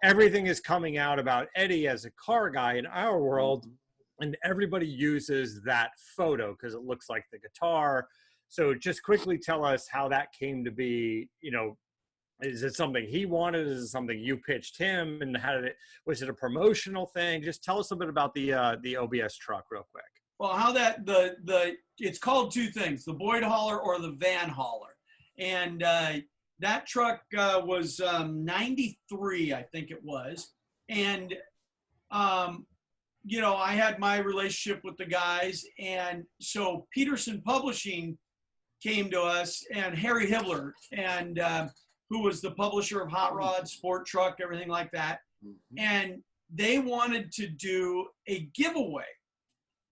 everything is coming out about Eddie as a car guy in our world, and everybody uses that photo because it looks like the guitar. So just quickly tell us how that came to be. You know, is it something he wanted? Is it something you pitched him? And was it a promotional thing? Just tell us a bit about the OBS truck real quick. Well, how that it's called two things: the Boyd Hauler or the Van Hauler. And that truck was 93, I think it was. And you know, I had my relationship with the guys, and so Peterson Publishing came to us, and Harry Hibbler, and who was the publisher of Hot Rod, Sport Truck, everything like that. And they wanted to do a giveaway.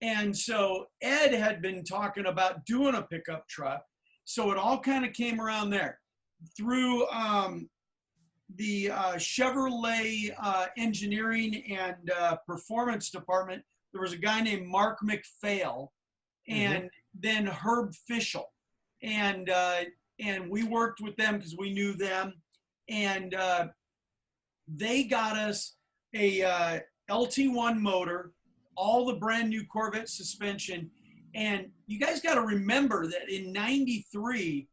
And so Ed had been talking about doing a pickup truck. So it all kind of came around there. Through the Chevrolet engineering and performance department, there was a guy named Mark McPhail, and then Herb Fischel. And we worked with them because we knew them. And they got us a LT1 motor, all the brand new Corvette suspension. And you guys got to remember that in 93,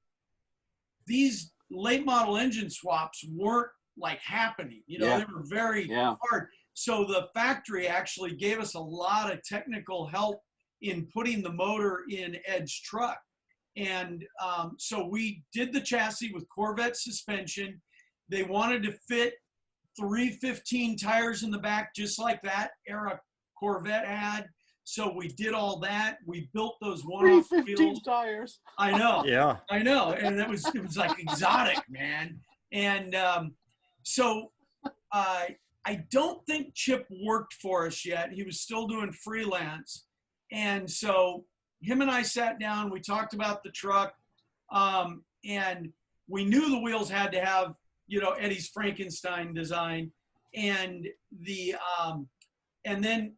these late model engine swaps weren't like happening. You know, they were very hard. So the factory actually gave us a lot of technical help in putting the motor in Ed's truck. And so we did the chassis with Corvette suspension. They wanted to fit 315 tires in the back, just like that era Corvette had. So we did all that. We built those one-off 315 tires. I know. Yeah. I know. And it was like exotic, man. And so I don't think Chip worked for us yet. He was still doing freelance. And so him and I sat down, we talked about the truck, and we knew the wheels had to have, you know, Eddie's Frankenstein design. And and then,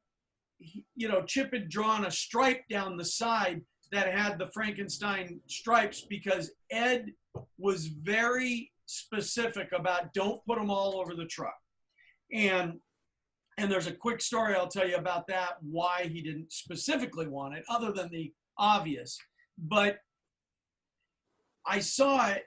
you know, Chip had drawn a stripe down the side that had the Frankenstein stripes, because Ed was very specific about don't put them all over the truck. And there's a quick story I'll tell you about that, why he didn't specifically want it, other than the obvious. But I saw it,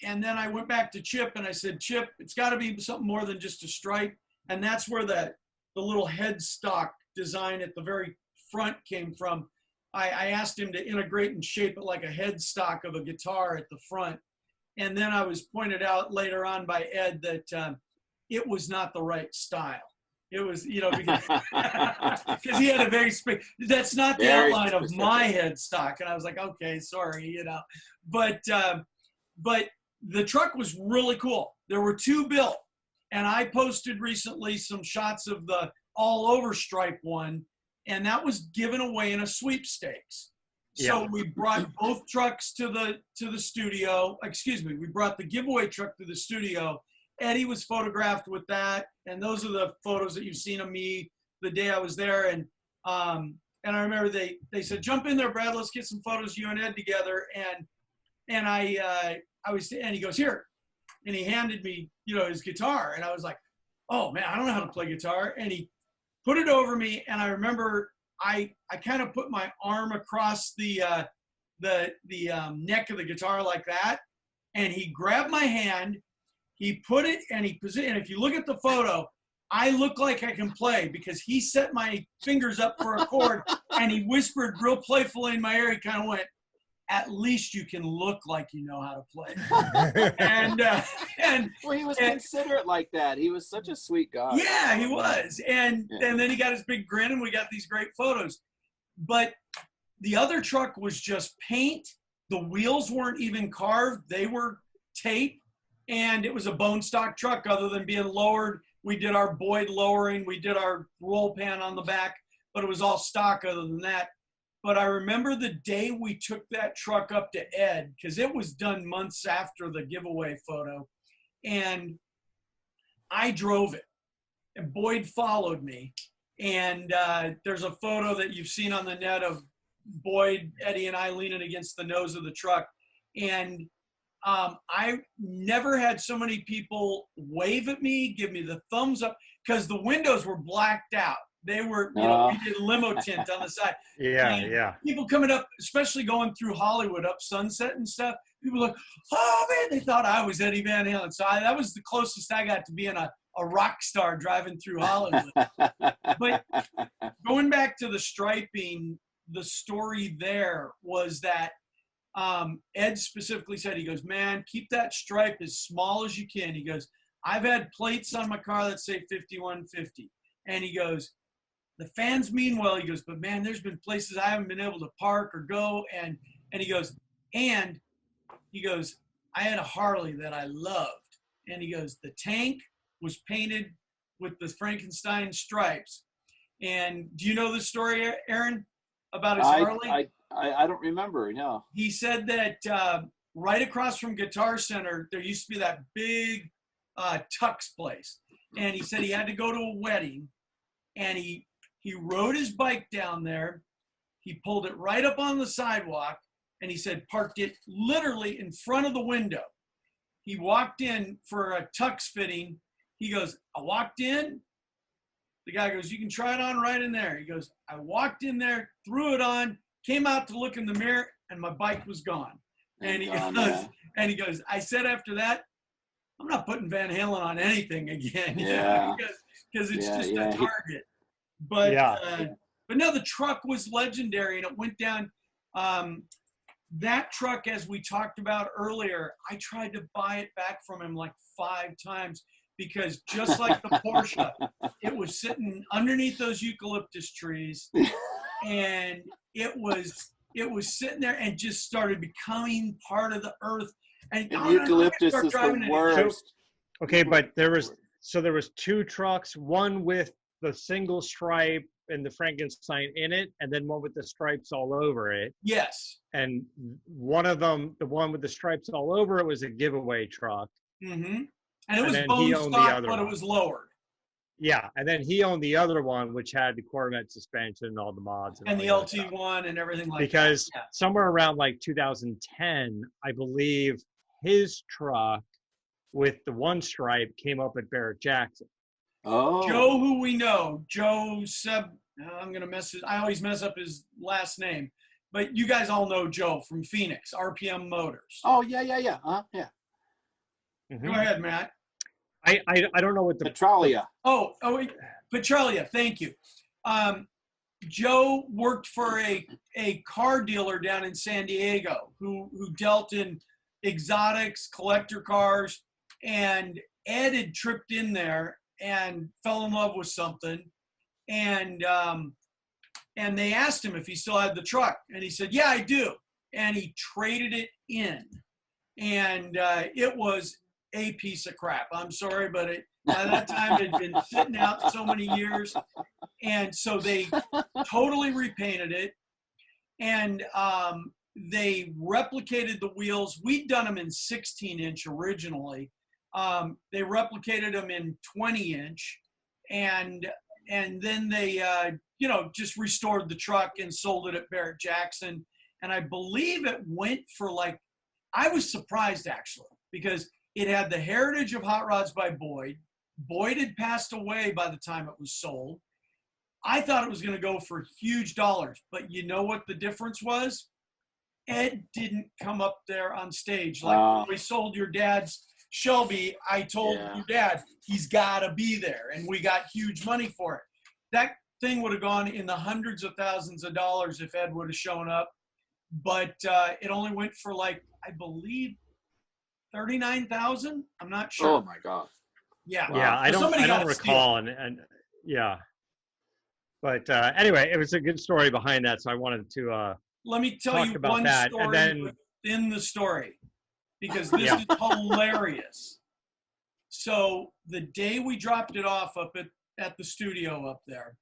and then I went back to Chip and I said, Chip, it's got to be something more than just a stripe. And that's where the little headstock design at the very front came from. I asked him to integrate and shape it like a headstock of a guitar at the front. And then I was pointed out later on by Ed that it was not the right style. It was, you know, because he had a very that's not the outline of my headstock. And I was like, okay, sorry, you know. But the truck was really cool. There were 2 built. And I posted recently some shots of the all over stripe one. And that was given away in a sweepstakes. So we brought both trucks to the studio. Excuse me, we brought the giveaway truck to the studio. Eddie was photographed with that, and those are the photos that you've seen of me the day I was there. And I remember they said, "Jump in there, Brad. Let's get some photos of you and Ed together." And he goes, "Here," and he handed me, you know, his guitar, and I was like, "Oh man, I don't know how to play guitar." And he put it over me, and I remember I kind of put my arm across the neck of the guitar like that, and he grabbed my hand. He put it and he positioned. And if you look at the photo, I look like I can play because he set my fingers up for a chord and he whispered real playfully in my ear. He kind of went, "At least you can look like you know how to play." and well, he was considerate like that. He was such a sweet guy. Yeah, he was. And then he got his big grin and we got these great photos. But the other truck was just paint. The wheels weren't even carved. They were tape. And it was a bone stock truck other than being lowered. We did our Boyd lowering. We did our roll pan on the back, but it was all stock other than that. But I remember the day we took that truck up to Ed, because it was done months after the giveaway photo. And I drove it. And Boyd followed me. And there's a photo that you've seen on the net of Boyd, Eddie, and I leaning against the nose of the truck. And I never had so many people wave at me, give me the thumbs up, because the windows were blacked out. They were, you know, we did limo tint on the side. Yeah. People coming up, especially going through Hollywood up Sunset and stuff, people were like, "Oh man," they thought I was Eddie Van Halen. So that was the closest I got to being a rock star driving through Hollywood. But going back to the striping, the story there was that Ed specifically said, he goes, "Man, keep that stripe as small as you can." He goes, "I've had plates on my car that say 5150. And he goes, "The fans mean well." He goes, "But man, there's been places I haven't been able to park or go." And he goes, "I had a Harley that I loved." And he goes, "The tank was painted with the Frankenstein stripes." And do you know the story, Aaron, about his Harley? I don't remember, no. He said that right across from Guitar Center, there used to be that big Tux place. And he said he had to go to a wedding. And he rode his bike down there. He pulled it right up on the sidewalk. And he said parked it literally in front of the window. He walked in for a Tux fitting. He goes, "I walked in." The guy goes, "You can try it on right in there." He goes, "I walked in there, threw it on, came out to look in the mirror, and my bike was gone." And he goes, "I said after that, I'm not putting Van Halen on anything again." Yeah. Because it's just a target. But no, the truck was legendary, and it went down. That truck, as we talked about earlier, I tried to buy it back from him like 5 times. Because just like the Porsche, it was sitting underneath those eucalyptus trees, and it was sitting there and just started becoming part of the earth. And eucalyptus is the worst. Okay, but there was 2 trucks, one with the single stripe and the Frankenstein in it, and then one with the stripes all over it. Yes. And one of them, the one with the stripes all over it, was a giveaway truck. Mm-hmm. And it was bone stock, but it was lowered. Yeah, and then he owned the other one, which had the Corvette suspension and all the mods. And the LT1 and everything like that. Because somewhere around like 2010, I believe his truck with the one stripe came up at Barrett Jackson. Oh. Joe, who we know, Joe Seb, I always mess up his last name. But you guys all know Joe from Phoenix, RPM Motors. Oh, yeah. Yeah. Mm-hmm. Go ahead, Matt. I don't know what the Petralia. Oh, Petralia. Thank you. Joe worked for a car dealer down in San Diego who dealt in exotics, collector cars, and Ed had tripped in there and fell in love with something, and they asked him if he still had the truck, and he said, "Yeah, I do," and he traded it in, and it was a piece of crap. I'm sorry, but by that time it had been sitting out so many years, and so they totally repainted it, and they replicated the wheels. We'd done them in 16-inch originally. They replicated them in 20-inch, and then they just restored the truck and sold it at Barrett Jackson. And I believe it went for like, I was surprised actually, because it had the heritage of Hot Rods by Boyd. Boyd had passed away by the time it was sold. I thought it was going to go for huge dollars, but you know what the difference was? Ed didn't come up there on stage. Like when we sold your dad's Shelby, I told your dad he's got to be there, and we got huge money for it. That thing would have gone in the hundreds of thousands of dollars if Ed would have shown up, but it only went for like, I believe, $39,000. I'm not sure. Oh my God. Yeah. Wow. I don't recall, and yeah. But anyway, it was a good story behind that, so I wanted to let me tell you one story and then, within the story, because this is hilarious. So the day we dropped it off up at the studio up there,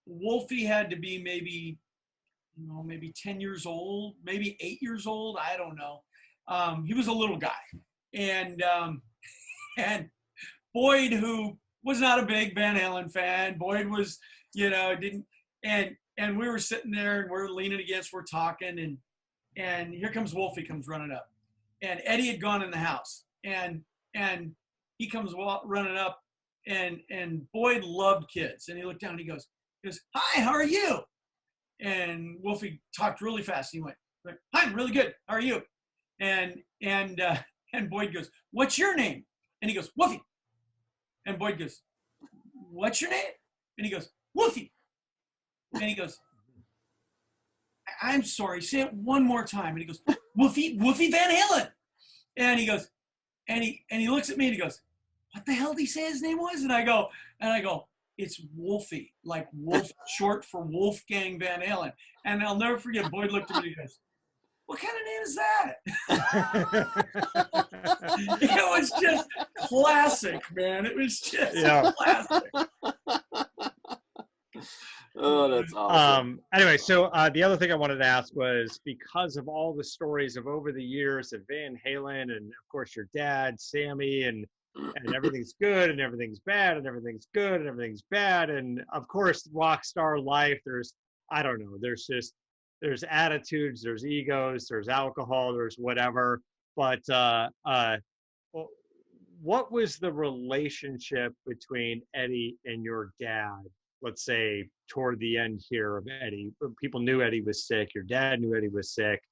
Wolfie had to be maybe 10 years old, maybe 8 years old. I don't know. He was a little guy, and Boyd, who was not a big Van Halen fan, Boyd was, didn't, and we were sitting there and we're leaning against, we're talking, and here comes Wolfie, comes running up, and Eddie had gone in the house, and he comes running up, and Boyd loved kids, and he looked down and he goes, "Hi, how are you?" And Wolfie talked really fast. He went, "Hi, I'm really good. How are you?" And Boyd goes, "What's your name?" And he goes, "Wolfie." And Boyd goes, "What's your name?" And he goes, "Wolfie." And he goes, "I'm sorry, say it one more time." And he goes, Wolfie Van Halen." And he goes, and he looks at me and he goes, "What the hell did he say his name was?" And I go, "It's Wolfie, like Wolf, short for Wolfgang Van Halen." And I'll never forget, Boyd looked at me and he goes, "What kind of name is that?" It was just classic, man. It was just classic. Oh, that's awesome. Anyway, so the other thing I wanted to ask was, because of all the stories of over the years of Van Halen, and of course your dad, Sammy, and everything's good and everything's bad and everything's good and everything's bad, and of course rock star life, there's attitudes, there's egos, there's alcohol, there's whatever. But what was the relationship between Eddie and your dad, let's say toward the end here of Eddie? People knew Eddie was sick, your dad knew Eddie was sick.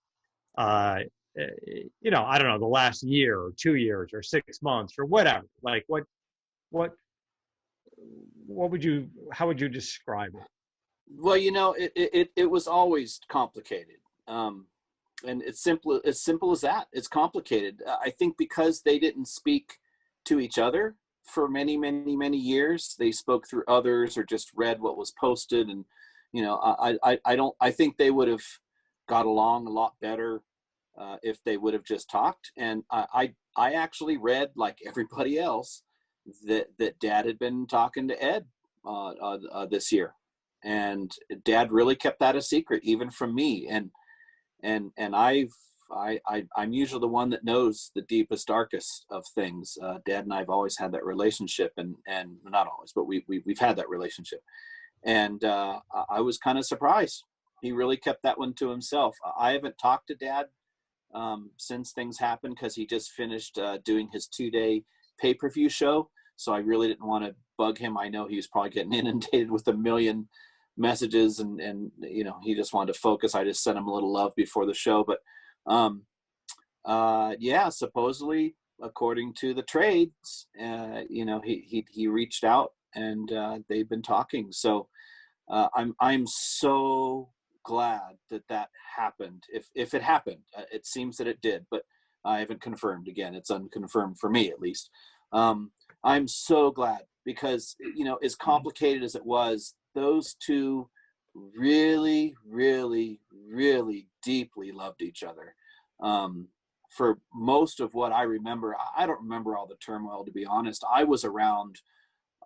I don't know, the last year or 2 years or 6 months or whatever. Like how would you describe it? Well, it was always complicated. And it's simple as that. It's complicated. I think because they didn't speak to each other for many, many, many years. They spoke through others or just read what was posted. And, I think they would have got along a lot better if they would have just talked. And I actually read, like everybody else, that Dad had been talking to Ed this year. And Dad really kept that a secret, even from me. And I'm usually the one that knows the deepest, darkest of things. Dad and I have always had that relationship, and not always, but we've had that relationship. And I was kind of surprised. He really kept that one to himself. I haven't talked to Dad since things happened, because he just finished doing his 2-day pay-per-view show. So I really didn't want to bug him. I know he was probably getting inundated with a million messages, and he just wanted to focus. I just sent him a little love before the show. But supposedly, according to the trades, he reached out, and they've been talking. So I'm so glad that happened. If it happened, it seems that it did. But I haven't confirmed. Again, it's unconfirmed for me, at least. I'm so glad, because, you know, as complicated as it was, those two really, really, really deeply loved each other. For most of what I remember, I don't remember all the turmoil, to be honest. I was around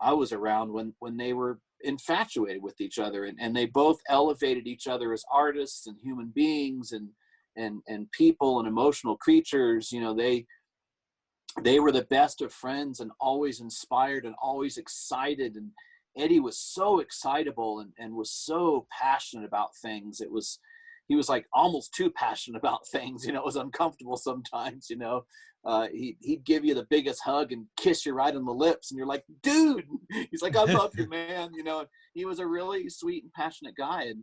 when they were infatuated with each other, and they both elevated each other as artists and human beings and people and emotional creatures. You know, they were the best of friends, and always inspired and always excited. And Eddie was so excitable and was so passionate about things. He was like almost too passionate about things, you know. It was uncomfortable sometimes, you know. He'd give you the biggest hug and kiss you right on the lips, and you're like, dude. He's like, I love you, man. You know, he was a really sweet and passionate guy,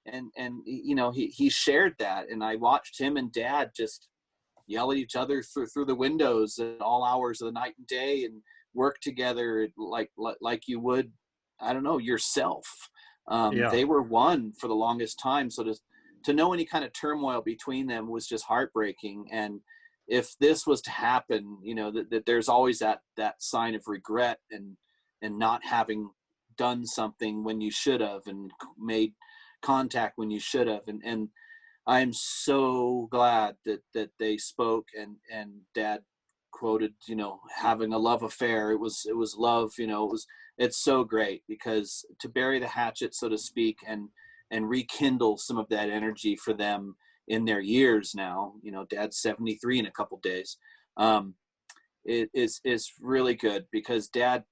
and you know, he shared that. And I watched him and Dad just yell at each other through the windows at all hours of the night and day, and work together like you would, I don't know, yourself. They were one for the longest time. So to know any kind of turmoil between them was just heartbreaking. And if this was to happen, you know, that there's always that sign of regret and not having done something when you should have, and made contact when you should have. And I'm so glad that they spoke, and Dad quoted, you know, having a love affair. It was love, you know. It's so great, because to bury the hatchet, so to speak, and rekindle some of that energy for them in their years now. You know, Dad's 73 in a couple days. It is really good, because Dad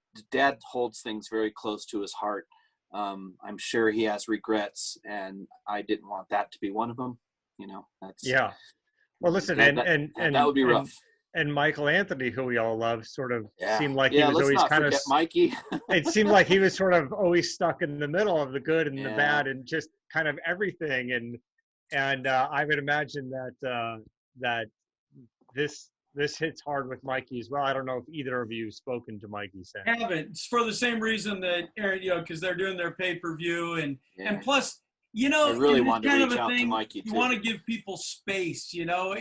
holds things very close to his heart. I'm sure he has regrets, and I didn't want that to be one of them. You know, that's Well, listen, that would be rough. And Michael Anthony, who we all love, sort of seemed like he was always kind of Mikey. It seemed like he was sort of always stuck in the middle of the good and the bad, and just kind of everything. And I would imagine that this hits hard with Mikey as well. I don't know if either of you have spoken to Mikey since. I haven't. It's for the same reason that Aaron, you know, because they're doing their pay-per-view, and plus, you know, I really wanted kind to of reach a out thing, to Mikey too. You want to give people space, you know.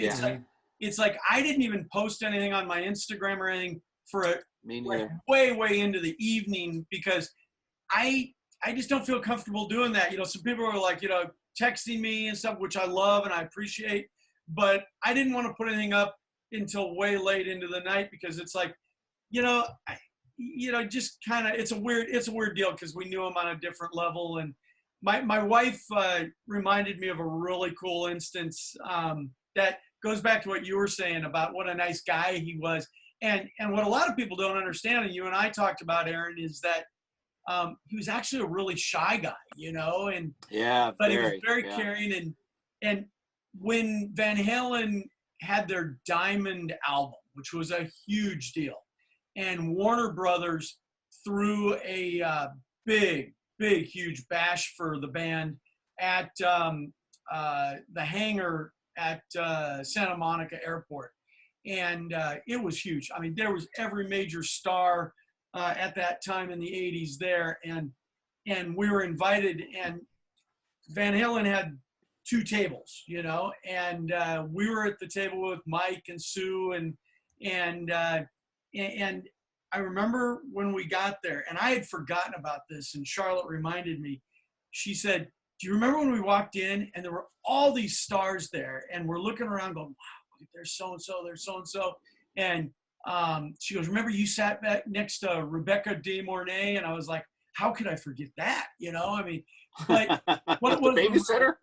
It's like I didn't even post anything on my Instagram or anything for way into the evening, because I just don't feel comfortable doing that. You know, some people are like, you know, texting me and stuff, which I love and I appreciate, but I didn't want to put anything up until way late into the night, because it's like, you know, just kind of, it's a weird deal, because we knew him on a different level. And my wife reminded me of a really cool instance that goes back to what you were saying about what a nice guy he was. And what a lot of people don't understand, and you and I talked about, Aaron, is that he was actually a really shy guy, you know, but he was very caring. And when Van Halen had their Diamond album, which was a huge deal, and Warner Brothers threw a big, huge bash for the band at the hangar at Santa Monica Airport. And it was huge. I mean, there was every major star at that time in the 80s there. And we were invited, and Van Halen had 2 tables, you know, and we were at the table with Mike and Sue, and I remember when we got there, and I had forgotten about this, and Charlotte reminded me. She said, do you remember when we walked in and there were all these stars there, and we're looking around going, wow, there's so-and-so, there's so-and-so. And she goes, remember you sat back next to Rebecca De Mornay? And I was like, how could I forget that? You know, I mean, but what was babysitter?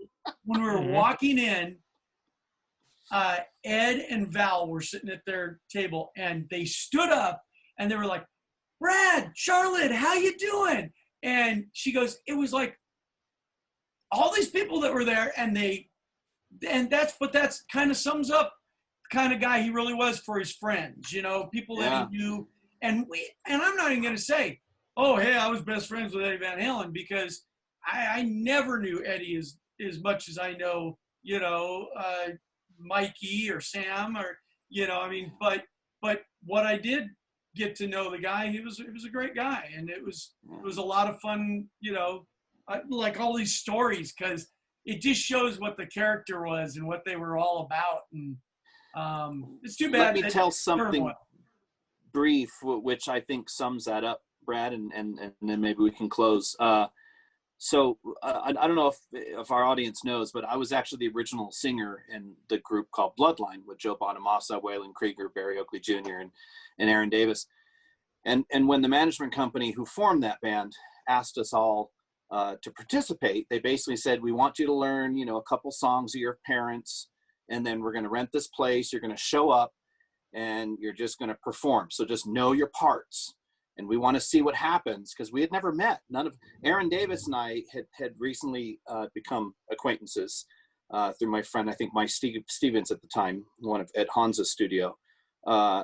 When we were walking in, Ed and Val were sitting at their table, and they stood up and they were like, Brad, Charlotte, how you doing? And she goes, it was like all these people that were there, and that's kind of sums up the kind of guy he really was for his friends, you know, people that he knew. And I'm not even going to say, oh, hey, I was best friends with Eddie Van Halen, because I never knew Eddie as much as I know, you know, Mikey or Sam, or, you know, I mean, but what I did get to know the guy, he was a great guy, and it was a lot of fun, you know, like all these stories, because it just shows what the character was and what they were all about. And It's too bad. Let me tell something brief, which I think sums that up, Brad, and then maybe we can close. So I don't know if our audience knows, but I was actually the original singer in the group called Bloodline with Joe Bonamassa, Waylon Krieger, Barry Oakley Jr., and Aaron Davis. And when the management company who formed that band asked us all to participate, they basically said, we want you to learn, a couple songs of your parents, and then we're going to rent this place. You're going to show up and you're just going to perform. So just know your parts. And we want to see what happens, because we had never met. None of Aaron Davis and I had recently become acquaintances through my friend, I think Mike Stevens at the time, at Hansa's studio.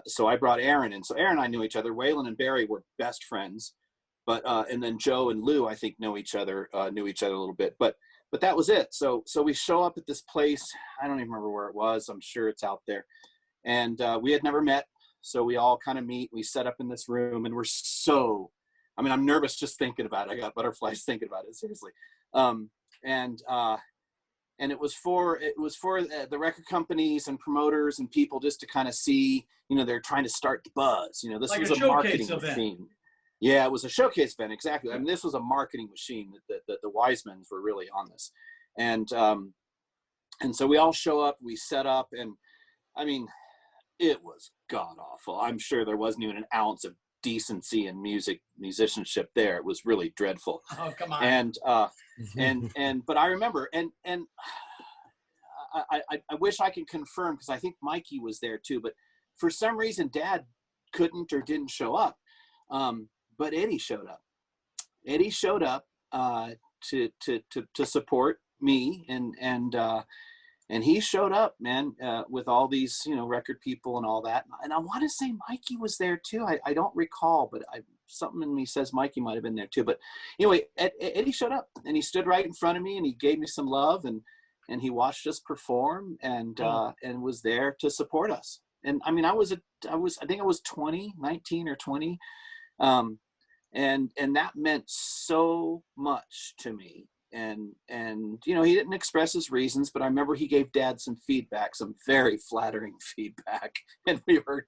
So I brought Aaron in. So Aaron and I knew each other. Waylon and Barry were best friends, but and then Joe and Lou, I think, knew each other a little bit. But that was it. So we show up at this place. I don't even remember where it was. I'm sure it's out there. And we had never met. So we all kind of meet. We set up in this room, and I'm nervous just thinking about it. I got butterflies thinking about it, seriously. And it was for the record companies and promoters and people just to kind of see, they're trying to start the buzz. This like was a marketing machine. Yeah, it was a showcase event, exactly. I mean, this was a marketing machine that the Wisemans were really on this. And so we all show up, we set up, and I mean, it was god awful. I'm sure there wasn't even an ounce of decency and musicianship there. It was really dreadful. Oh, come on. And but I remember, and I wish I could confirm, because I think Mikey was there too, but for some reason Dad couldn't or didn't show up. But Eddie showed up. Eddie showed up to support me, and he showed up, man, with all these, record people and all that. And I want to say Mikey was there too. I don't recall, but something in me says Mikey might have been there too. But anyway, Eddie showed up, and he stood right in front of me, and he gave me some love, and he watched us perform, and was there to support us. And I mean, I think I was 19 or 20. And that meant so much to me. And he didn't express his reasons, but I remember he gave Dad some feedback, some very flattering feedback, and we were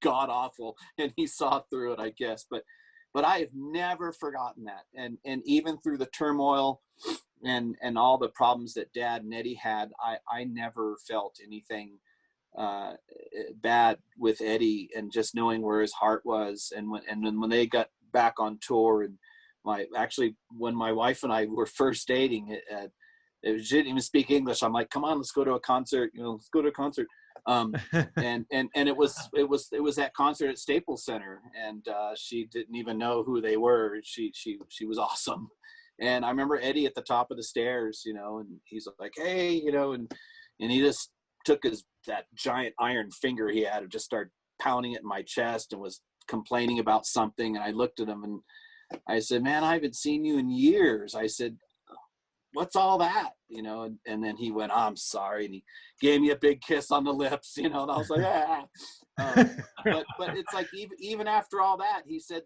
god awful, and he saw through it, I guess. But I have never forgotten that. And even through the turmoil and all the problems that Dad and Eddie had, I never felt anything bad with Eddie, and just knowing where his heart was. And when they got back on tour, and when my wife and I were first dating, she didn't even speak English. I'm like, come on, let's go to a concert. Let's go to a concert. And it was that concert at Staples Center, and she didn't even know who they were. She was awesome. And I remember Eddie at the top of the stairs, and he's like, hey, and he just took that giant iron finger he had and just started pounding it in my chest and was complaining about something. And I looked at him and I said, man, I haven't seen you in years. I said, what's all that? And then he went, oh, I'm sorry. And he gave me a big kiss on the lips, and I was like, ah. But it's like, even after all that, he said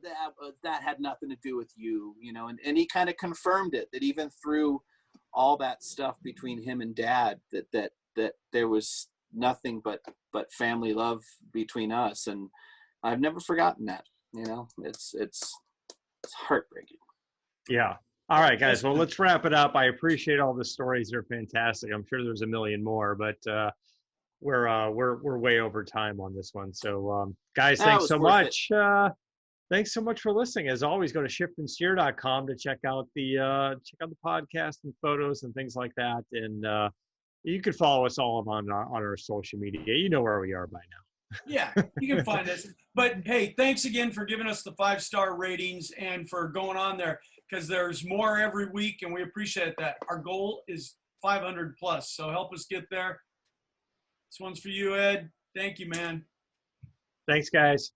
that had nothing to do with you, and he kind of confirmed it, that even through all that stuff between him and Dad, that there was nothing but family love between us. And I've never forgotten that. It's heartbreaking. Yeah. All right, guys. Well, let's wrap it up. I appreciate all the stories. They're fantastic. I'm sure there's a million more, but we're way over time on this one. So, guys, thanks so much. Thanks so much for listening. As always, go to shiftandsteer.com to check out the podcast and photos and things like that. And you can follow us all on our social media. You know where we are by now. Yeah, you can find us. But hey, thanks again for giving us the 5-star ratings and for going on there, because there's more every week, and we appreciate that. Our goal is 500 plus, so help us get there. This one's for you, Ed. Thank you, man. Thanks, guys.